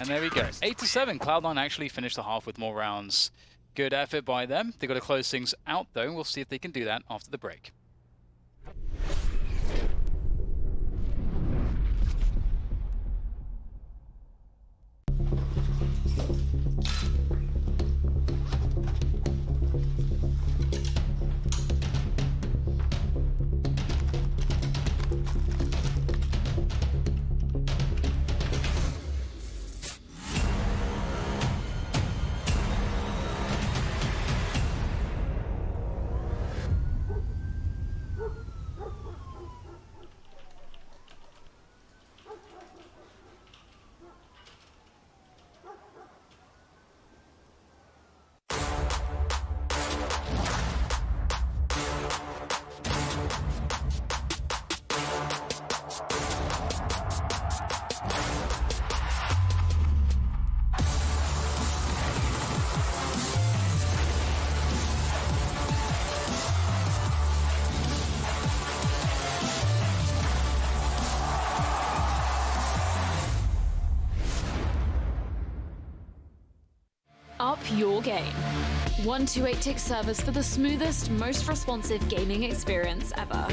And there we go. 8 to 7. Cloud9 actually finished the half with more rounds. Good effort by them. They've got to close things out though. We'll see if they can do that after the break. Up your game. 128-tick servers for the smoothest, most responsive gaming experience ever.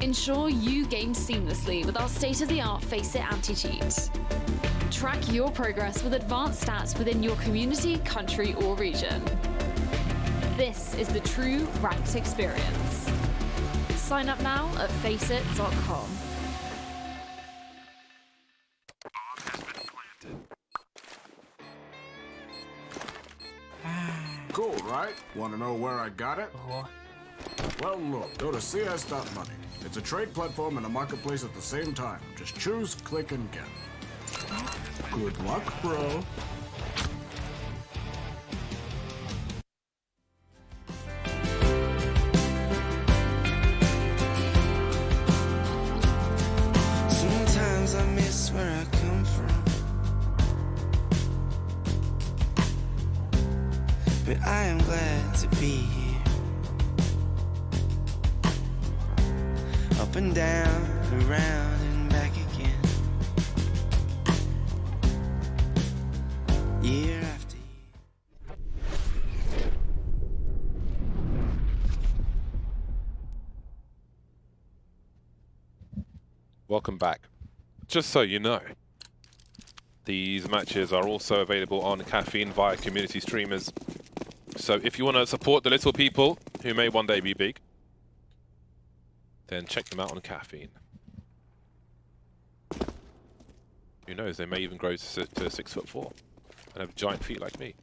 Ensure you game seamlessly with our state-of-the-art FACEIT anti-cheat. Track your progress with advanced stats within your community, country, or region. This is the true ranked experience. Sign up now at FACEIT.com. Cool, right? Want to know where I got it? Well, look, go to cs.money. It's a trade platform and a marketplace at the same time. Just choose, click, and get. Good luck, bro. Sometimes I miss where I come from, but I am glad to be here. Up and down, around and back again. Year after year. Welcome back. Just so you know, these matches are also available on Caffeine via community streamers. So if you want to support the little people who may one day be big, then check them out on Caffeine. Who knows, they may even grow to 6'4" and have giant feet like me.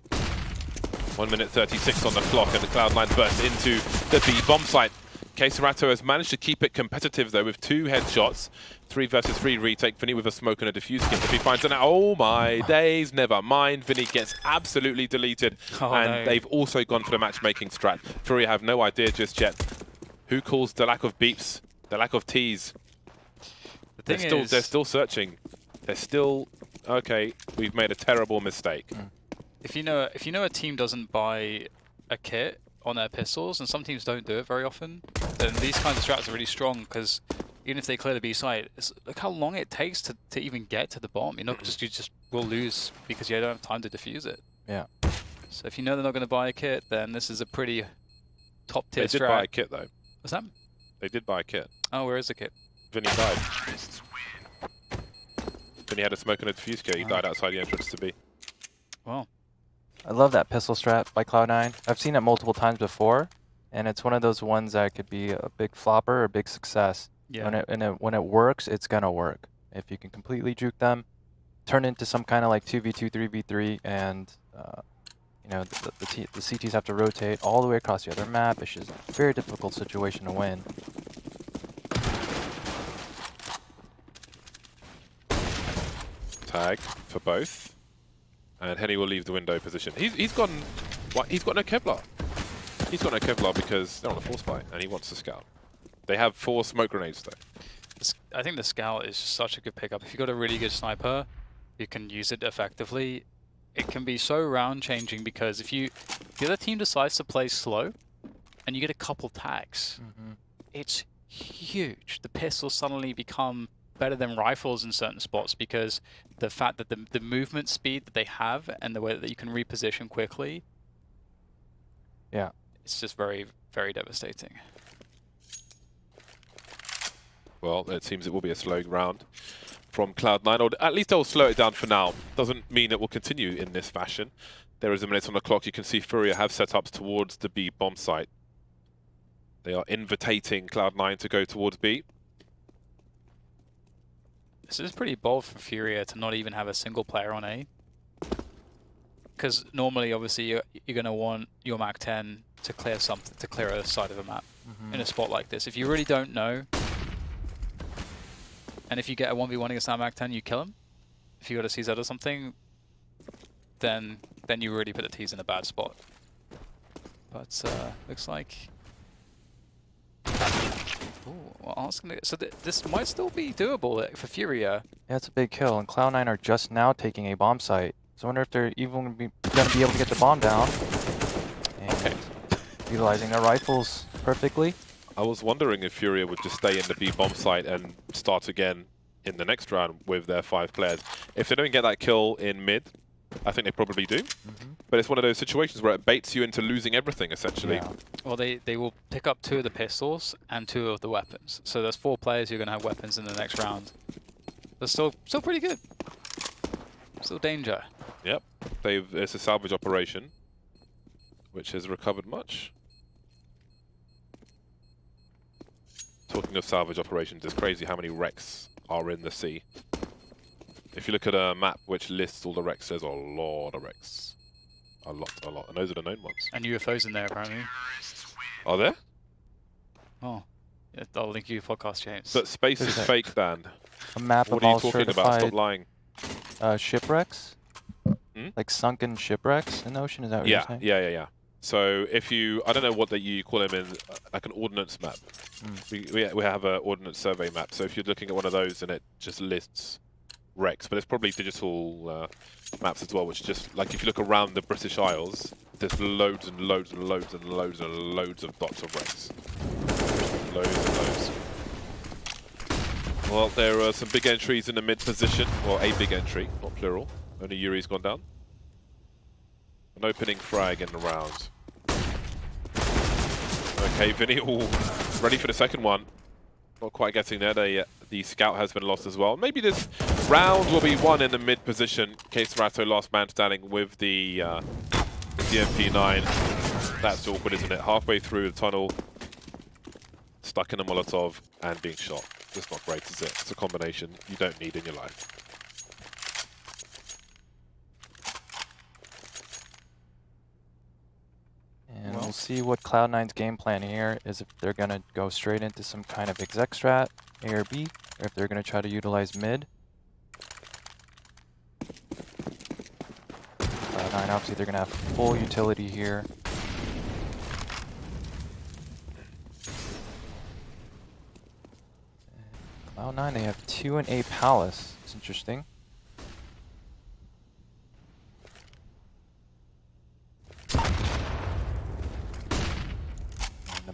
1 minute 36 on the clock, and the Cloud9 burst into the B bomb site. Keserato has managed to keep it competitive though with 2 headshots. 3 versus 3 retake. Vinny with a smoke and a diffuse kit. If he finds it out, oh my days, never mind. Vinny gets absolutely deleted. And they've also gone for the matchmaking strat. Furia have no idea just yet. Who calls the lack of beeps, the lack of T's? They're still searching. They're still, okay, we've made a terrible mistake. If you know a team doesn't buy a kit on their pistols, and some teams don't do it very often, then these kinds of strats are really strong, because even if they clear the B site, look how long it takes to even get to the bomb. You just will lose because you don't have time to defuse it. Yeah. So if you know they're not going to buy a kit, then this is a pretty top tier strat. They did buy a kit though. What's that? They did buy a kit. Oh, where is the kit? Vinny died. Vinny had a smoke and a diffuse kit. He died outside the entrance to B. Wow. I love that pistol strat by Cloud9. I've seen it multiple times before, and it's one of those ones that could be a big flopper or a big success. Yeah. When it works, it's gonna work. If you can completely juke them, turn into some kind of like 2v2, 3v3, and you know the CTs have to rotate all the way across the other map. It's just a very difficult situation to win. Tag for both. And Henny will leave the window position. He's got no Kevlar. He's got no Kevlar because they're on a force fight and he wants to scout. They have 4 smoke grenades though. I think the scout is such a good pickup. If you've got a really good sniper, you can use it effectively. It can be so round changing because if the other team decides to play slow and you get a couple tags, it's huge. The pistols suddenly become better than rifles in certain spots because the fact that the movement speed that they have and the way that you can reposition quickly, yeah, it's just very, very devastating. Well, it seems it will be a slow round from Cloud9, or at least they'll slow it down for now. Doesn't mean it will continue in this fashion. There is a minute on the clock. You can see Furia have setups towards the B bomb site. They are invitating Cloud9 to go towards B. This is pretty bold for Furia to not even have a single player on A. Because normally, obviously, you're going to want your MAC-10 to clear something, to clear a side of a map in a spot like this. If you really don't know, and if you get a 1v1 against that MAC-10, you kill him. If you got a CZ or something, then you really put the T's in a bad spot. But looks like. Well, so this might still be doable for Furia. Yeah, it's a big kill, and Cloud9 are just now taking a bomb site. So I wonder if they're even going to be able to get the bomb down. And utilizing their rifles perfectly. I was wondering if Furia would just stay in the B bomb site and start again in the next round with their 5 players. If they don't get that kill in mid, I think they probably do. But it's one of those situations where it baits you into losing everything, essentially. Yeah. Well, they will pick up 2 of the pistols and 2 of the weapons. So there's 4 players who are going to have weapons in the next round. That's still pretty good. Still danger. Yep. It's a salvage operation, which has recovered much. Talking of salvage operations, it's crazy how many wrecks are in the sea. If you look at a map which lists all the wrecks, there's a lot of wrecks. A lot. And those are the known ones. And UFOs in there, apparently. Are there? Oh. Yeah, I'll link you podcast, James. But space is fake, Dan. A map What of are you all talking about? Stop lying. Shipwrecks? Like sunken shipwrecks in the ocean? Is that what you're saying? Yeah. So if you, I don't know what you call them in, like an ordnance map. We have an ordnance survey map. So if you're looking at one of those and it just lists wrecks, but it's probably digital maps as well, which just, like if you look around the British Isles, there's loads and loads and loads and loads and loads of dots of wrecks. Loads and loads. Well, there are some big entries in the mid position, or a big entry, not plural. Only Yuri's gone down. An opening frag in the round. Okay, Vinny, ready for the second one. Not quite getting there. The The scout has been lost as well. Maybe this round will be won in the mid position. Case Ratto last man standing with the MP9. That's awkward, isn't it? Halfway through the tunnel, stuck in a Molotov and being shot. Just not great, is it? It's a combination you don't need in your life. And we'll see what Cloud9's game plan here is, if they're going to go straight into some kind of exec strat, A or B, or if they're going to try to utilize mid. Cloud9, obviously they're going to have full utility here. Cloud9, they have 2 and A Palace. It's interesting.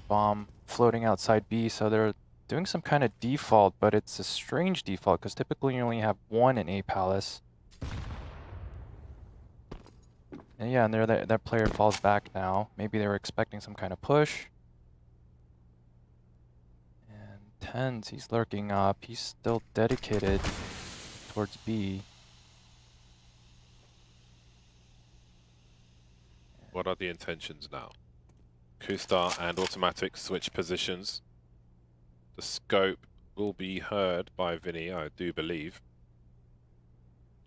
Bomb floating outside B, so they're doing some kind of default, but it's a strange default because typically you only have 1 in A Palace. And yeah, and there that player falls back now. Maybe they were expecting some kind of push. And Tens, he's lurking up. He's still dedicated towards B. What are the intentions now? Kustar and Automatic switch positions. The scope will be heard by Vinny, I do believe.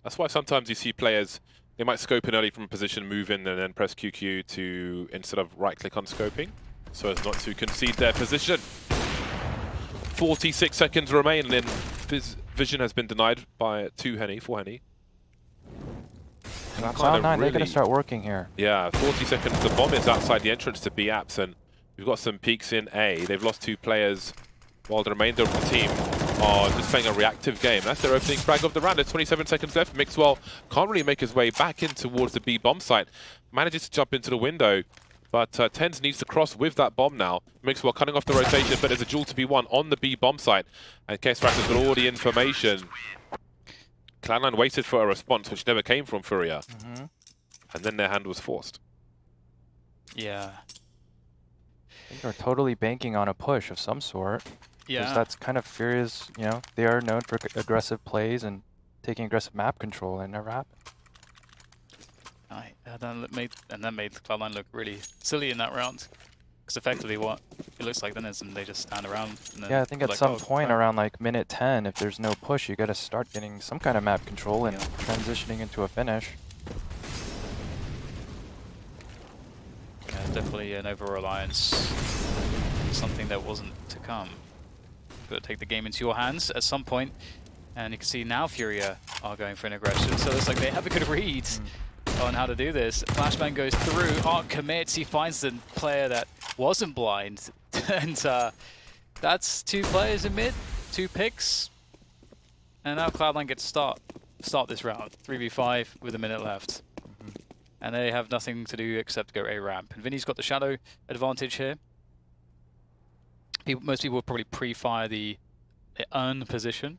That's why sometimes you see players, they might scope in early from a position, move in, and then press QQ to, instead of right-click on scoping, so as not to concede their position. 46 seconds remain, and then vision has been denied by 4 Henny. Cloud9, they're going to start working here. Yeah, 40 seconds. The bomb is outside the entrance to B apps, and we've got some peaks in A. They've lost 2 players, while the remainder of the team are just playing a reactive game. That's their opening frag of the round. There's 27 seconds left. Mixwell can't really make his way back in towards the B bomb site. Manages to jump into the window, but Tens needs to cross with that bomb now. Mixwell cutting off the rotation, but there's a duel to be won on the B bomb site. And Case Ratto's got all the information. Cloud9 waited for a response, which never came from Furia. And then their hand was forced. Yeah. I think they're totally banking on a push of some sort. Yeah. Because that's kind of Furia's, you know, they are known for aggressive plays and taking aggressive map control, and it never happened. And that made Cloud9 look really silly in that round. Because effectively what it looks like then is they just stand around. And then Yeah, I think at like, some point around like minute 10, if there's no push, you got to start getting some kind of map control and Yeah. transitioning into a finish. Yeah, definitely an over-reliance. Something that wasn't to come. Got to take the game into your hands at some point. And you can see now Furia are going for an aggression. So it's like they have a good read on how to do this. Flashbang goes through, Arc commits, he finds the player that wasn't blind. And that's 2 players in mid, 2 picks. And now Cloud9 gets to start this round, 3v5 with a minute left. And they have nothing to do except go A ramp. And Vinny's got the shadow advantage here. Most people would probably pre-fire the earn position,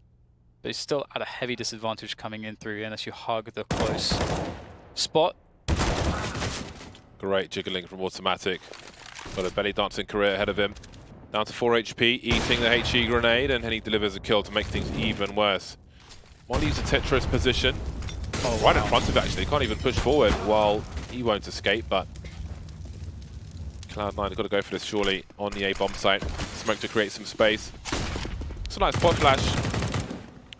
but he's still at a heavy disadvantage coming in through unless you hug the close spot. Great jiggling from Automatic. Got a belly dancing career ahead of him. Down to 4 HP, eating the HE grenade, and he delivers a kill to make things even worse. Molly's a Tetris position. Oh, right in front of it, actually. Can't even push forward while he won't escape, but Cloud9 have got to go for this surely on the A bomb site. Smoke to create some space. It's a nice pod flash.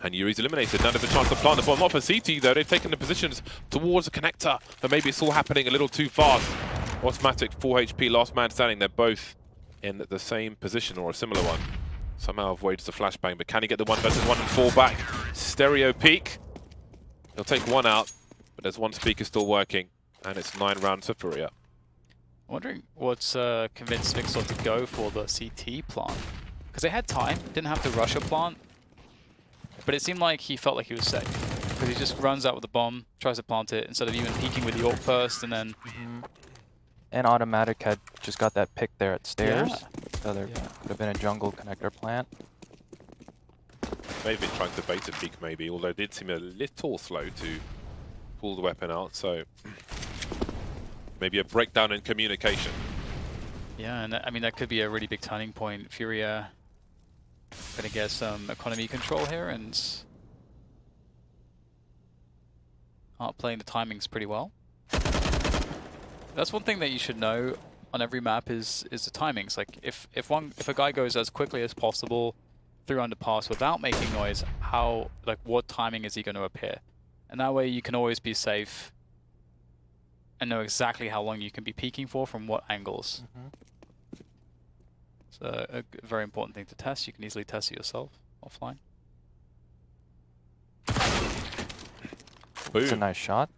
And Yuri's eliminated. None of a chance to plant the bomb. Not for CT though. They've taken the positions towards the connector, but maybe it's all happening a little too fast. Automatic 4 HP, last man standing. They're both in the same position or a similar one. Somehow avoids the flashbang, but can he get the 1 versus 1 and fall back? Stereo peak. He'll take 1 out, but there's 1 speaker still working, and it's 9 rounds for Furia. I'm wondering what's convinced Mixel to go for the CT plant. Because they had time, didn't have to rush a plant. But it seemed like he felt like he was safe. Because he just runs out with the bomb, tries to plant it, instead of even peeking with the ult first, and then... And Automatic had just got that pick there at stairs. Yeah. So there could have been a jungle connector plant. Maybe trying to bait a peek maybe, although it did seem a little slow to pull the weapon out, so... maybe a breakdown in communication. Yeah, and I mean, that could be a really big turning point. Furia Gonna get some economy control here, and Art playing the timings pretty well. That's one thing that you should know on every map is the timings. Like if a guy goes as quickly as possible through underpass without making noise, what timing is he going to appear? And that way you can always be safe and know exactly how long you can be peeking for from what angles. So a very important thing to test. You can easily test it yourself offline. It's a nice shot.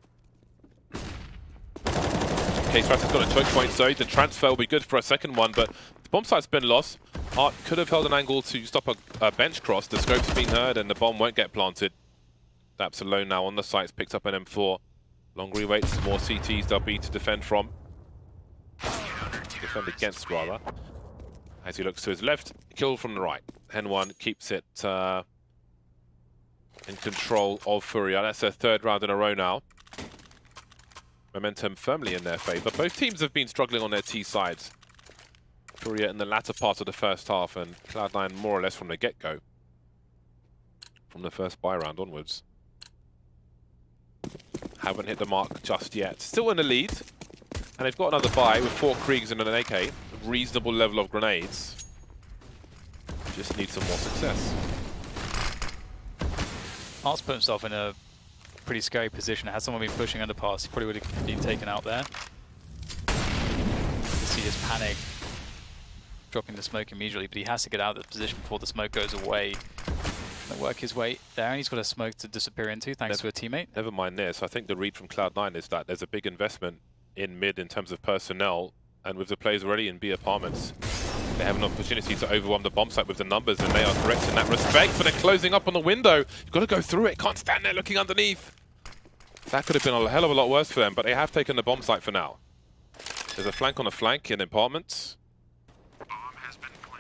Okay, Stratus has got a choke point, so the transfer will be good for a second one, but the bomb site's been lost. Art could have held an angle to stop a bench cross. The scope's been heard and the bomb won't get planted. Daps alone now on the site's picked up an M4. Long rewaits, more CTs there'll be to defend from. Defend against, rather. As he looks to his left, kill from the right. Hen 1 keeps it in control of Furia. That's their third round in a row now. Momentum firmly in their favour. Both teams have been struggling on their T sides. Furia in the latter part of the first half, and Cloud9 more or less from the get-go. From the first buy round onwards. Haven't hit the mark just yet. Still in the lead. And they've got another buy with 4 Kriegs and an AK. A reasonable level of grenades. Just need some more success. Art's put himself in a pretty scary position. Had someone been pushing underpass, he probably would have been taken out there. You see his panic, dropping the smoke immediately, but he has to get out of the position before the smoke goes away. Gonna work his way there, and he's got a smoke to disappear into thanks to a teammate. Never mind this. I think the read from Cloud9 is that there's a big investment in mid in terms of personnel, and with the players already in B apartments, they have an opportunity to overwhelm the bomb site with the numbers, and they are correct in that respect, but they're closing up on the window. You've got to go through it. Can't stand there looking underneath. That could have been a hell of a lot worse for them, but they have taken the bomb site for now. There's a flank on a flank in apartments.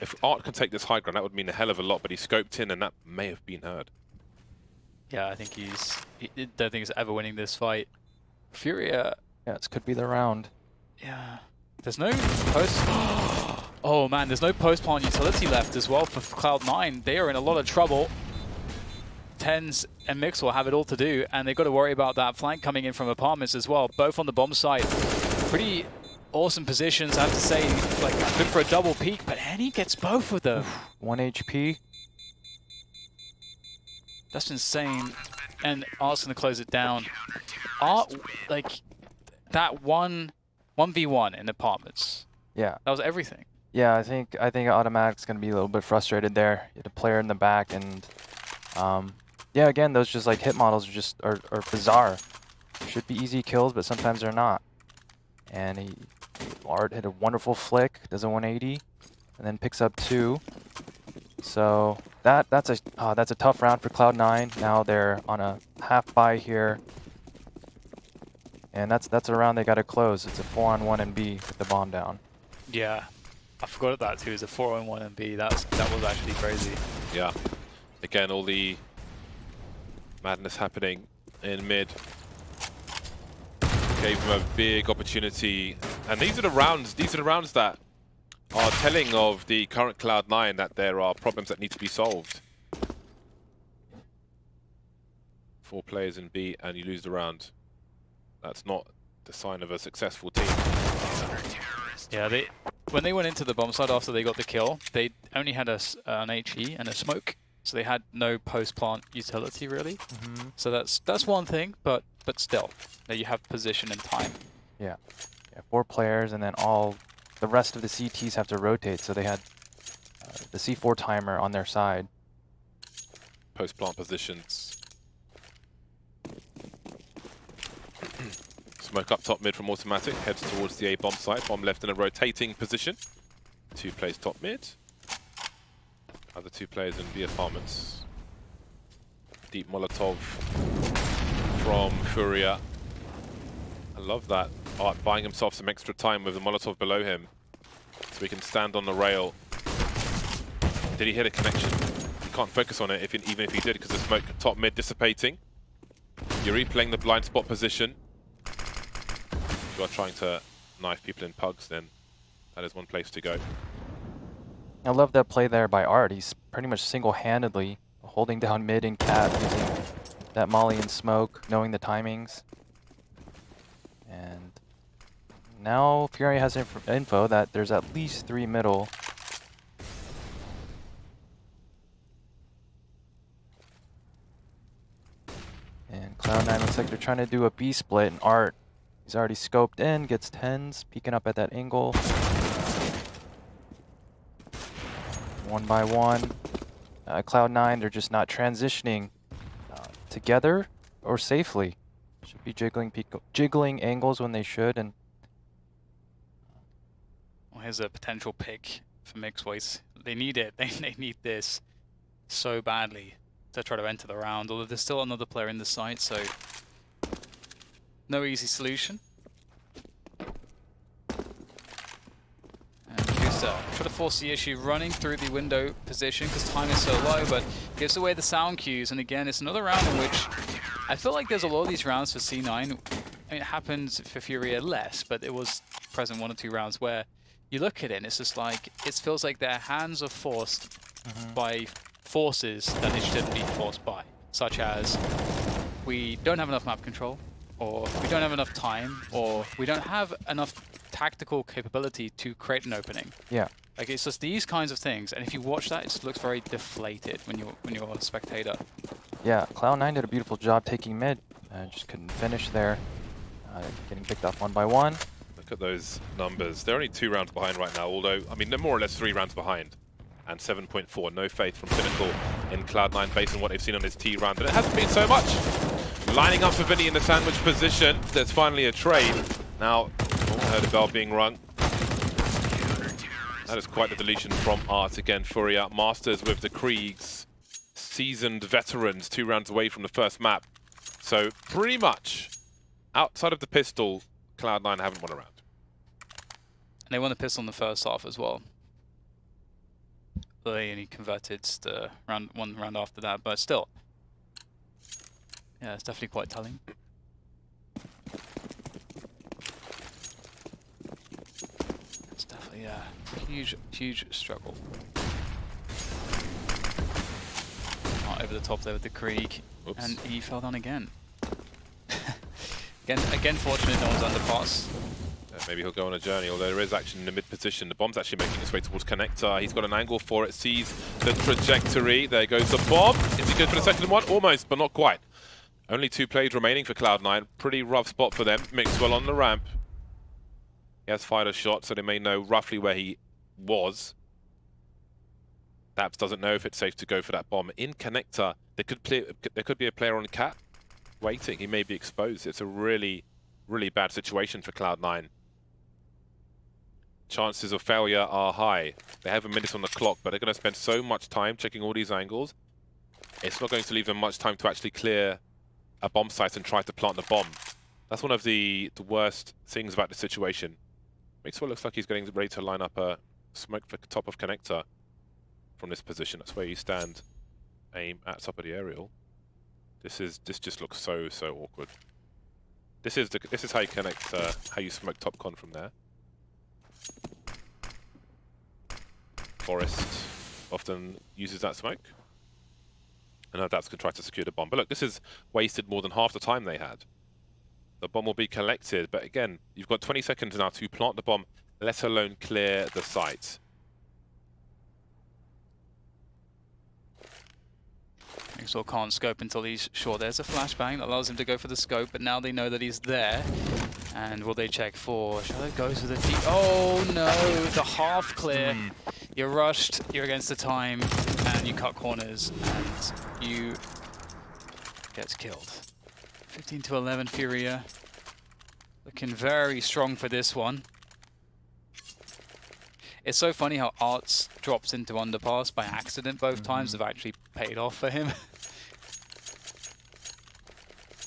If Art can take this high ground, that would mean a hell of a lot, but he scoped in, and that may have been heard. Yeah, I think I don't think he's ever winning this fight. Furia. Yeah, this could be the round. Yeah. There's no post. Oh man, there's no post-plant utility left as well for Cloud9. They are in a lot of trouble. Tens and Mix will have it all to do, and they've got to worry about that flank coming in from apartments as well, both on the bomb site. Pretty awesome positions, I have to say. Like, good for a double peek, but Henny gets both of them. 1 HP. That's insane. And Art's going to close it down. Art, like, that 1v1 in apartments. Yeah. That was everything. Yeah, I think Automatic's gonna be a little bit frustrated there. You had a player in the back, and yeah, again, those just like hit models are bizarre. Should be easy kills, but sometimes they're not. And Art hit a wonderful flick, does a 180, and then picks up 2. So that's a tough round for Cloud9. Now they're on a half buy here, and that's a round they got to close. It's a 4-on-1 and B with the bomb down. Yeah. I forgot that too. It's a 4-on-1 and B. That was actually crazy. Yeah. Again, all the madness happening in mid gave him a big opportunity. And these are the rounds that are telling of the current Cloud9 that there are problems that need to be solved. 4 players in B and you lose the round. That's not the sign of a successful team. Yeah, when they went into the bomb site after they got the kill, they only had an HE and a smoke, so they had no post-plant utility really. So that's one thing, but still, that you have position and time. Yeah, 4 players, and then all the rest of the CTs have to rotate, so they had the C4 timer on their side. Post-plant positions. Smoke up top mid from Automatic, heads towards the A bomb site. Bomb left in a rotating position. 2 plays top mid. Other 2 players in B apartments. Deep Molotov from Furia. I love that. Art buying himself some extra time with the Molotov below him, so he can stand on the rail. Did he hit a connection? You can't focus on it even if he did, because the smoke top mid dissipating. You're replaying the blind spot position. If you are trying to knife people in pugs, then that is one place to go. I love that play there by Art. He's pretty much single-handedly holding down mid and cap using that molly and smoke, knowing the timings. And now Furia has info that there's at least 3 middle. And Cloud9 looks like they're trying to do a B split, and Art, he's already scoped in, gets 10s, peeking up at that angle. 1 by 1. Cloud9, they're just not transitioning together or safely. Should be jiggling angles when they should. And well, here's a potential pick for Mixways. They need it. They need this so badly to try to enter the round. Although there's still another player in the site, so no easy solution. Try to force the issue running through the window position because time is so low, but gives away the sound cues. And again, it's another round in which I feel like there's a lot of these rounds for C9. I mean, it happens for Furia less, but it was present 1 or 2 rounds where you look at it and it's just like, it feels like their hands are forced by forces that it shouldn't be forced by, such as we don't have enough map control, or we don't have enough time, or we don't have enough tactical capability to create an opening. yeah, Like, it's just these kinds of things, and if you watch that, it just looks very deflated when you're a spectator. yeah, Cloud9 did a beautiful job taking mid. Just couldn't finish there. Getting picked off 1 by 1. Look at those numbers. They're only 2 rounds behind right now, although, I mean, they're more or less 3 rounds behind. And 7.4, no faith from Pinnacle in Cloud9 based on what they've seen on his T round. And it hasn't been so much. Lining up for Vinny in the sandwich position. There's finally a trade. Now, I heard a bell being rung. That is quite the deletion from Art again. Furia masters with the Kriegs. Seasoned veterans, 2 rounds away from the first map. So pretty much, outside of the pistol, Cloud9 haven't won a round. And they won the pistol in the first half as well. They only converted the one round after that, but still. Yeah, it's definitely quite telling. It's definitely a huge struggle. Over the top there with the Krieg. Oops. And he fell down again. again, fortunate no one's underpass. Maybe he'll go on a journey, although there is action in the mid position. The bomb's actually making its way towards Connector. He's got an angle for it, sees the trajectory. There goes the bomb. Is he good for the second one? Almost, but not quite. Only 2 plays remaining for Cloud9. Pretty rough spot for them. Mixwell on the ramp. He has fired a shot, so they may know roughly where he was. Daps doesn't know if it's safe to go for that bomb. In Connector, there could be a player on cap waiting. He may be exposed. It's a really bad situation for Cloud9. Chances of failure are high. They have a minute on the clock, but they're going to spend so much time checking all these angles. It's not going to leave them much time to actually clear a bomb site and try to plant the bomb. That's one of the worst things about the situation. Mixwell looks like he's getting ready to line up a smoke for top of Connector from this position. That's where you stand, aim at top of the aerial. This just looks so awkward. This is how you connect, how you smoke top con from there. Forest often uses that smoke. And now Daps could try to secure the bomb. But look, this has wasted more than half the time they had. The bomb will be collected, but again, you've got 20 seconds now to plant the bomb, let alone clear the site. Mixwell can't scope until he's sure there's a flashbang that allows him to go for the scope, but now they know that he's there. And will they check for Shadow goes for the deep. Oh no, the half clear. You're rushed, you're against the time, and you cut corners, and you gets killed. 15 to 11 Furia. Looking very strong for this one. It's so funny how Arts drops into underpass by accident both times have actually paid off for him.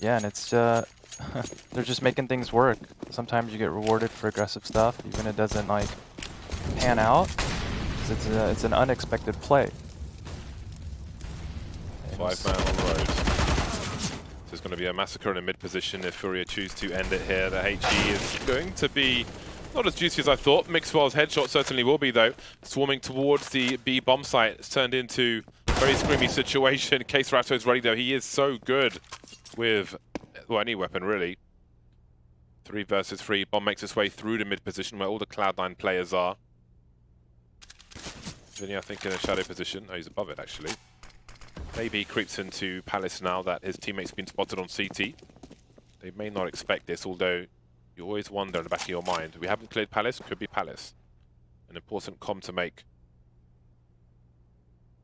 Yeah, and it's they're just making things work. Sometimes you get rewarded for aggressive stuff, even if it doesn't like pan out. It's an unexpected play. 5 man on the road. There's going to be a massacre in a mid position if Furia choose to end it here. The HE is going to be Not as juicy as I thought. Mixwell's headshot certainly will be, though. Swarming towards the B bomb site. It's turned into a very screamy situation. Case Ratto's ready, though. He is so good with, well, any weapon, really. 3 versus 3. Bomb makes its way through the mid position where all the Cloud9 players are. Vinny, I think, in a shadow position. Oh, he's above it, actually. Maybe he creeps into Palace now that his teammate's been spotted on CT. They may not expect this, although you always wonder in the back of your mind. We haven't cleared Palace, could be Palace. An important comm to make.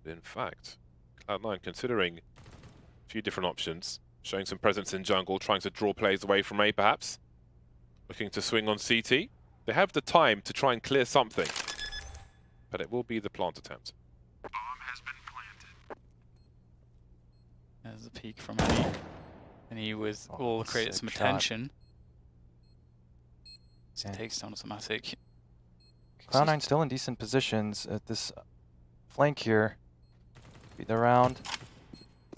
In fact, Cloud9 considering a few different options. Showing some presence in jungle, trying to draw players away from A perhaps. Looking to swing on CT. They have the time to try and clear something. But it will be the plant attempt. Bomb has been planted. There's a peek from Annie. And he will create some attention. So takes down automatic. Cloud9 still in decent positions at this flank here. Be the round.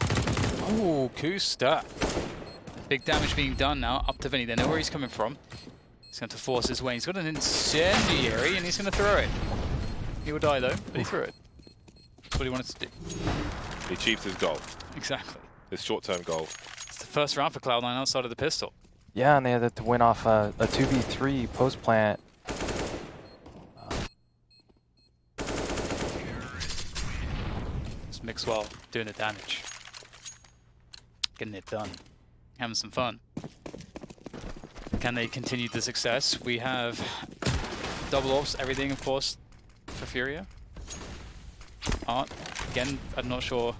Oh, Kusta. Big damage being done now. Up to Vinny. They know where he's coming from. He's going to force his way. He's got an incendiary and he's going to throw it. He will die though, but he threw it. That's what he wanted to do. He achieved his goal. Exactly. His short-term goal. It's the first round for Cloud9 outside of the pistol. Yeah, and they had to win off a 2v3 post-plant. It's Mixwell doing the damage. Getting it done. Having some fun. Can they continue the success? We have double ops, everything of course, for Furia. Art, again, I'm not sure.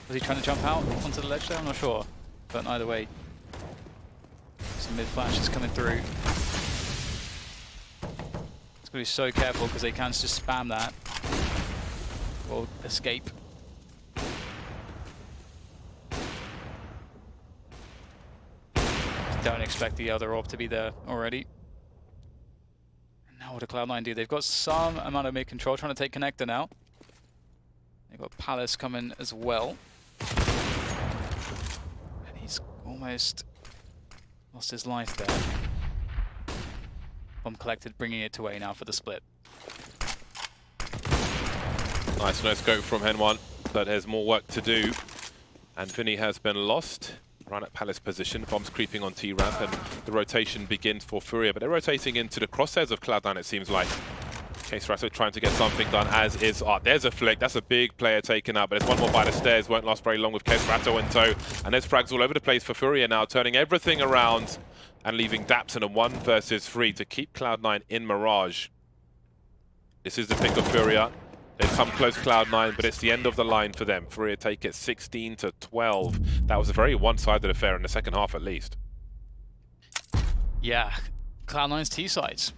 Was he trying to jump out onto the ledge there? I'm not sure. But either way, some mid flashes coming through. It's going to be so careful because they can just spam that. Or escape. Don't expect the other orb to be there already. And now what do Cloud9 do? They've got some amount of mid control, trying to take Connector now. They've got Palace coming as well. And he's almost lost his life there. Bomb collected, bringing it to A now for the split. Nice no scope from Hen1, but there's more work to do. And Vinny has been lost. Right at Palace position, bombs creeping on T-ramp, and the rotation begins for Furia, but they're rotating into the crosshairs of Cloud9, it seems like. Case Ratto trying to get something done, as is Art. There's a flick, that's a big player taken out, but there's one more by the stairs, won't last very long with Case Ratto in tow. And there's frags all over the place for Furia now, turning everything around and leaving Daps in a 1 versus 3 to keep Cloud9 in Mirage. This is the pick of Furia. They've come close Cloud9, but it's the end of the line for them. Furia take it 16-12. That was a very one-sided affair in the second half, at least. Yeah, Cloud9's T-sides.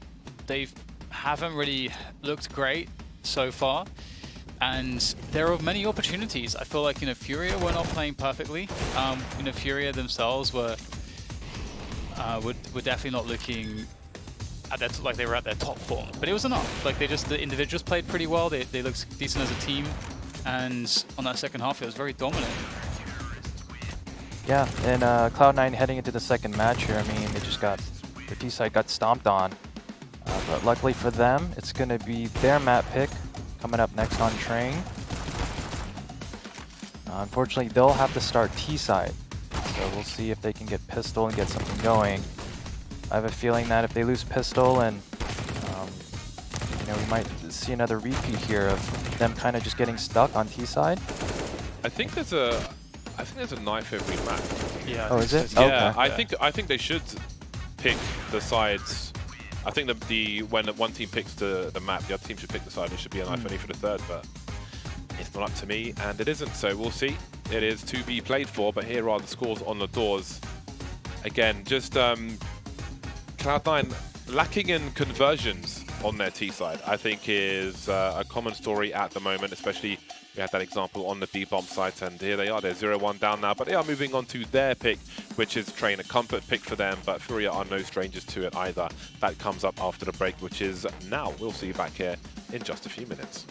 They haven't really looked great so far, and there are many opportunities. I feel like, Furia were not playing perfectly. Furia themselves were definitely not looking at their, like they were at their top form, but it was enough. Like the individuals played pretty well. They looked decent as a team, and on that second half, it was very dominant. Yeah, and Cloud9 heading into the second match here. I mean, they just got the T side got stomped on, but luckily for them, it's going to be their map pick coming up next on Train. Unfortunately, they'll have to start T side, so we'll see if they can get pistol and get something going. I have a feeling that if they lose pistol, and we might see another repeat here of them kind of just getting stuck on T side. I think there's a knife every map. Yeah. Oh, is it? Yeah, Okay. I think they should pick the sides. I think when one team picks the map, the other team should pick the side. It should be a knife only for the third, but it's not up to me, and it isn't. So we'll see. It is to be played for, but here are the scores on the doors. Again, just Cloud9 lacking in conversions on their T side, I think is a common story at the moment, especially we had that example on the B bomb site, and here they are, they're 0-1 down now, but they are moving on to their pick, which is Train, a comfort pick for them, but Furia are no strangers to it either. That comes up after the break, which is now. We'll see you back here in just a few minutes.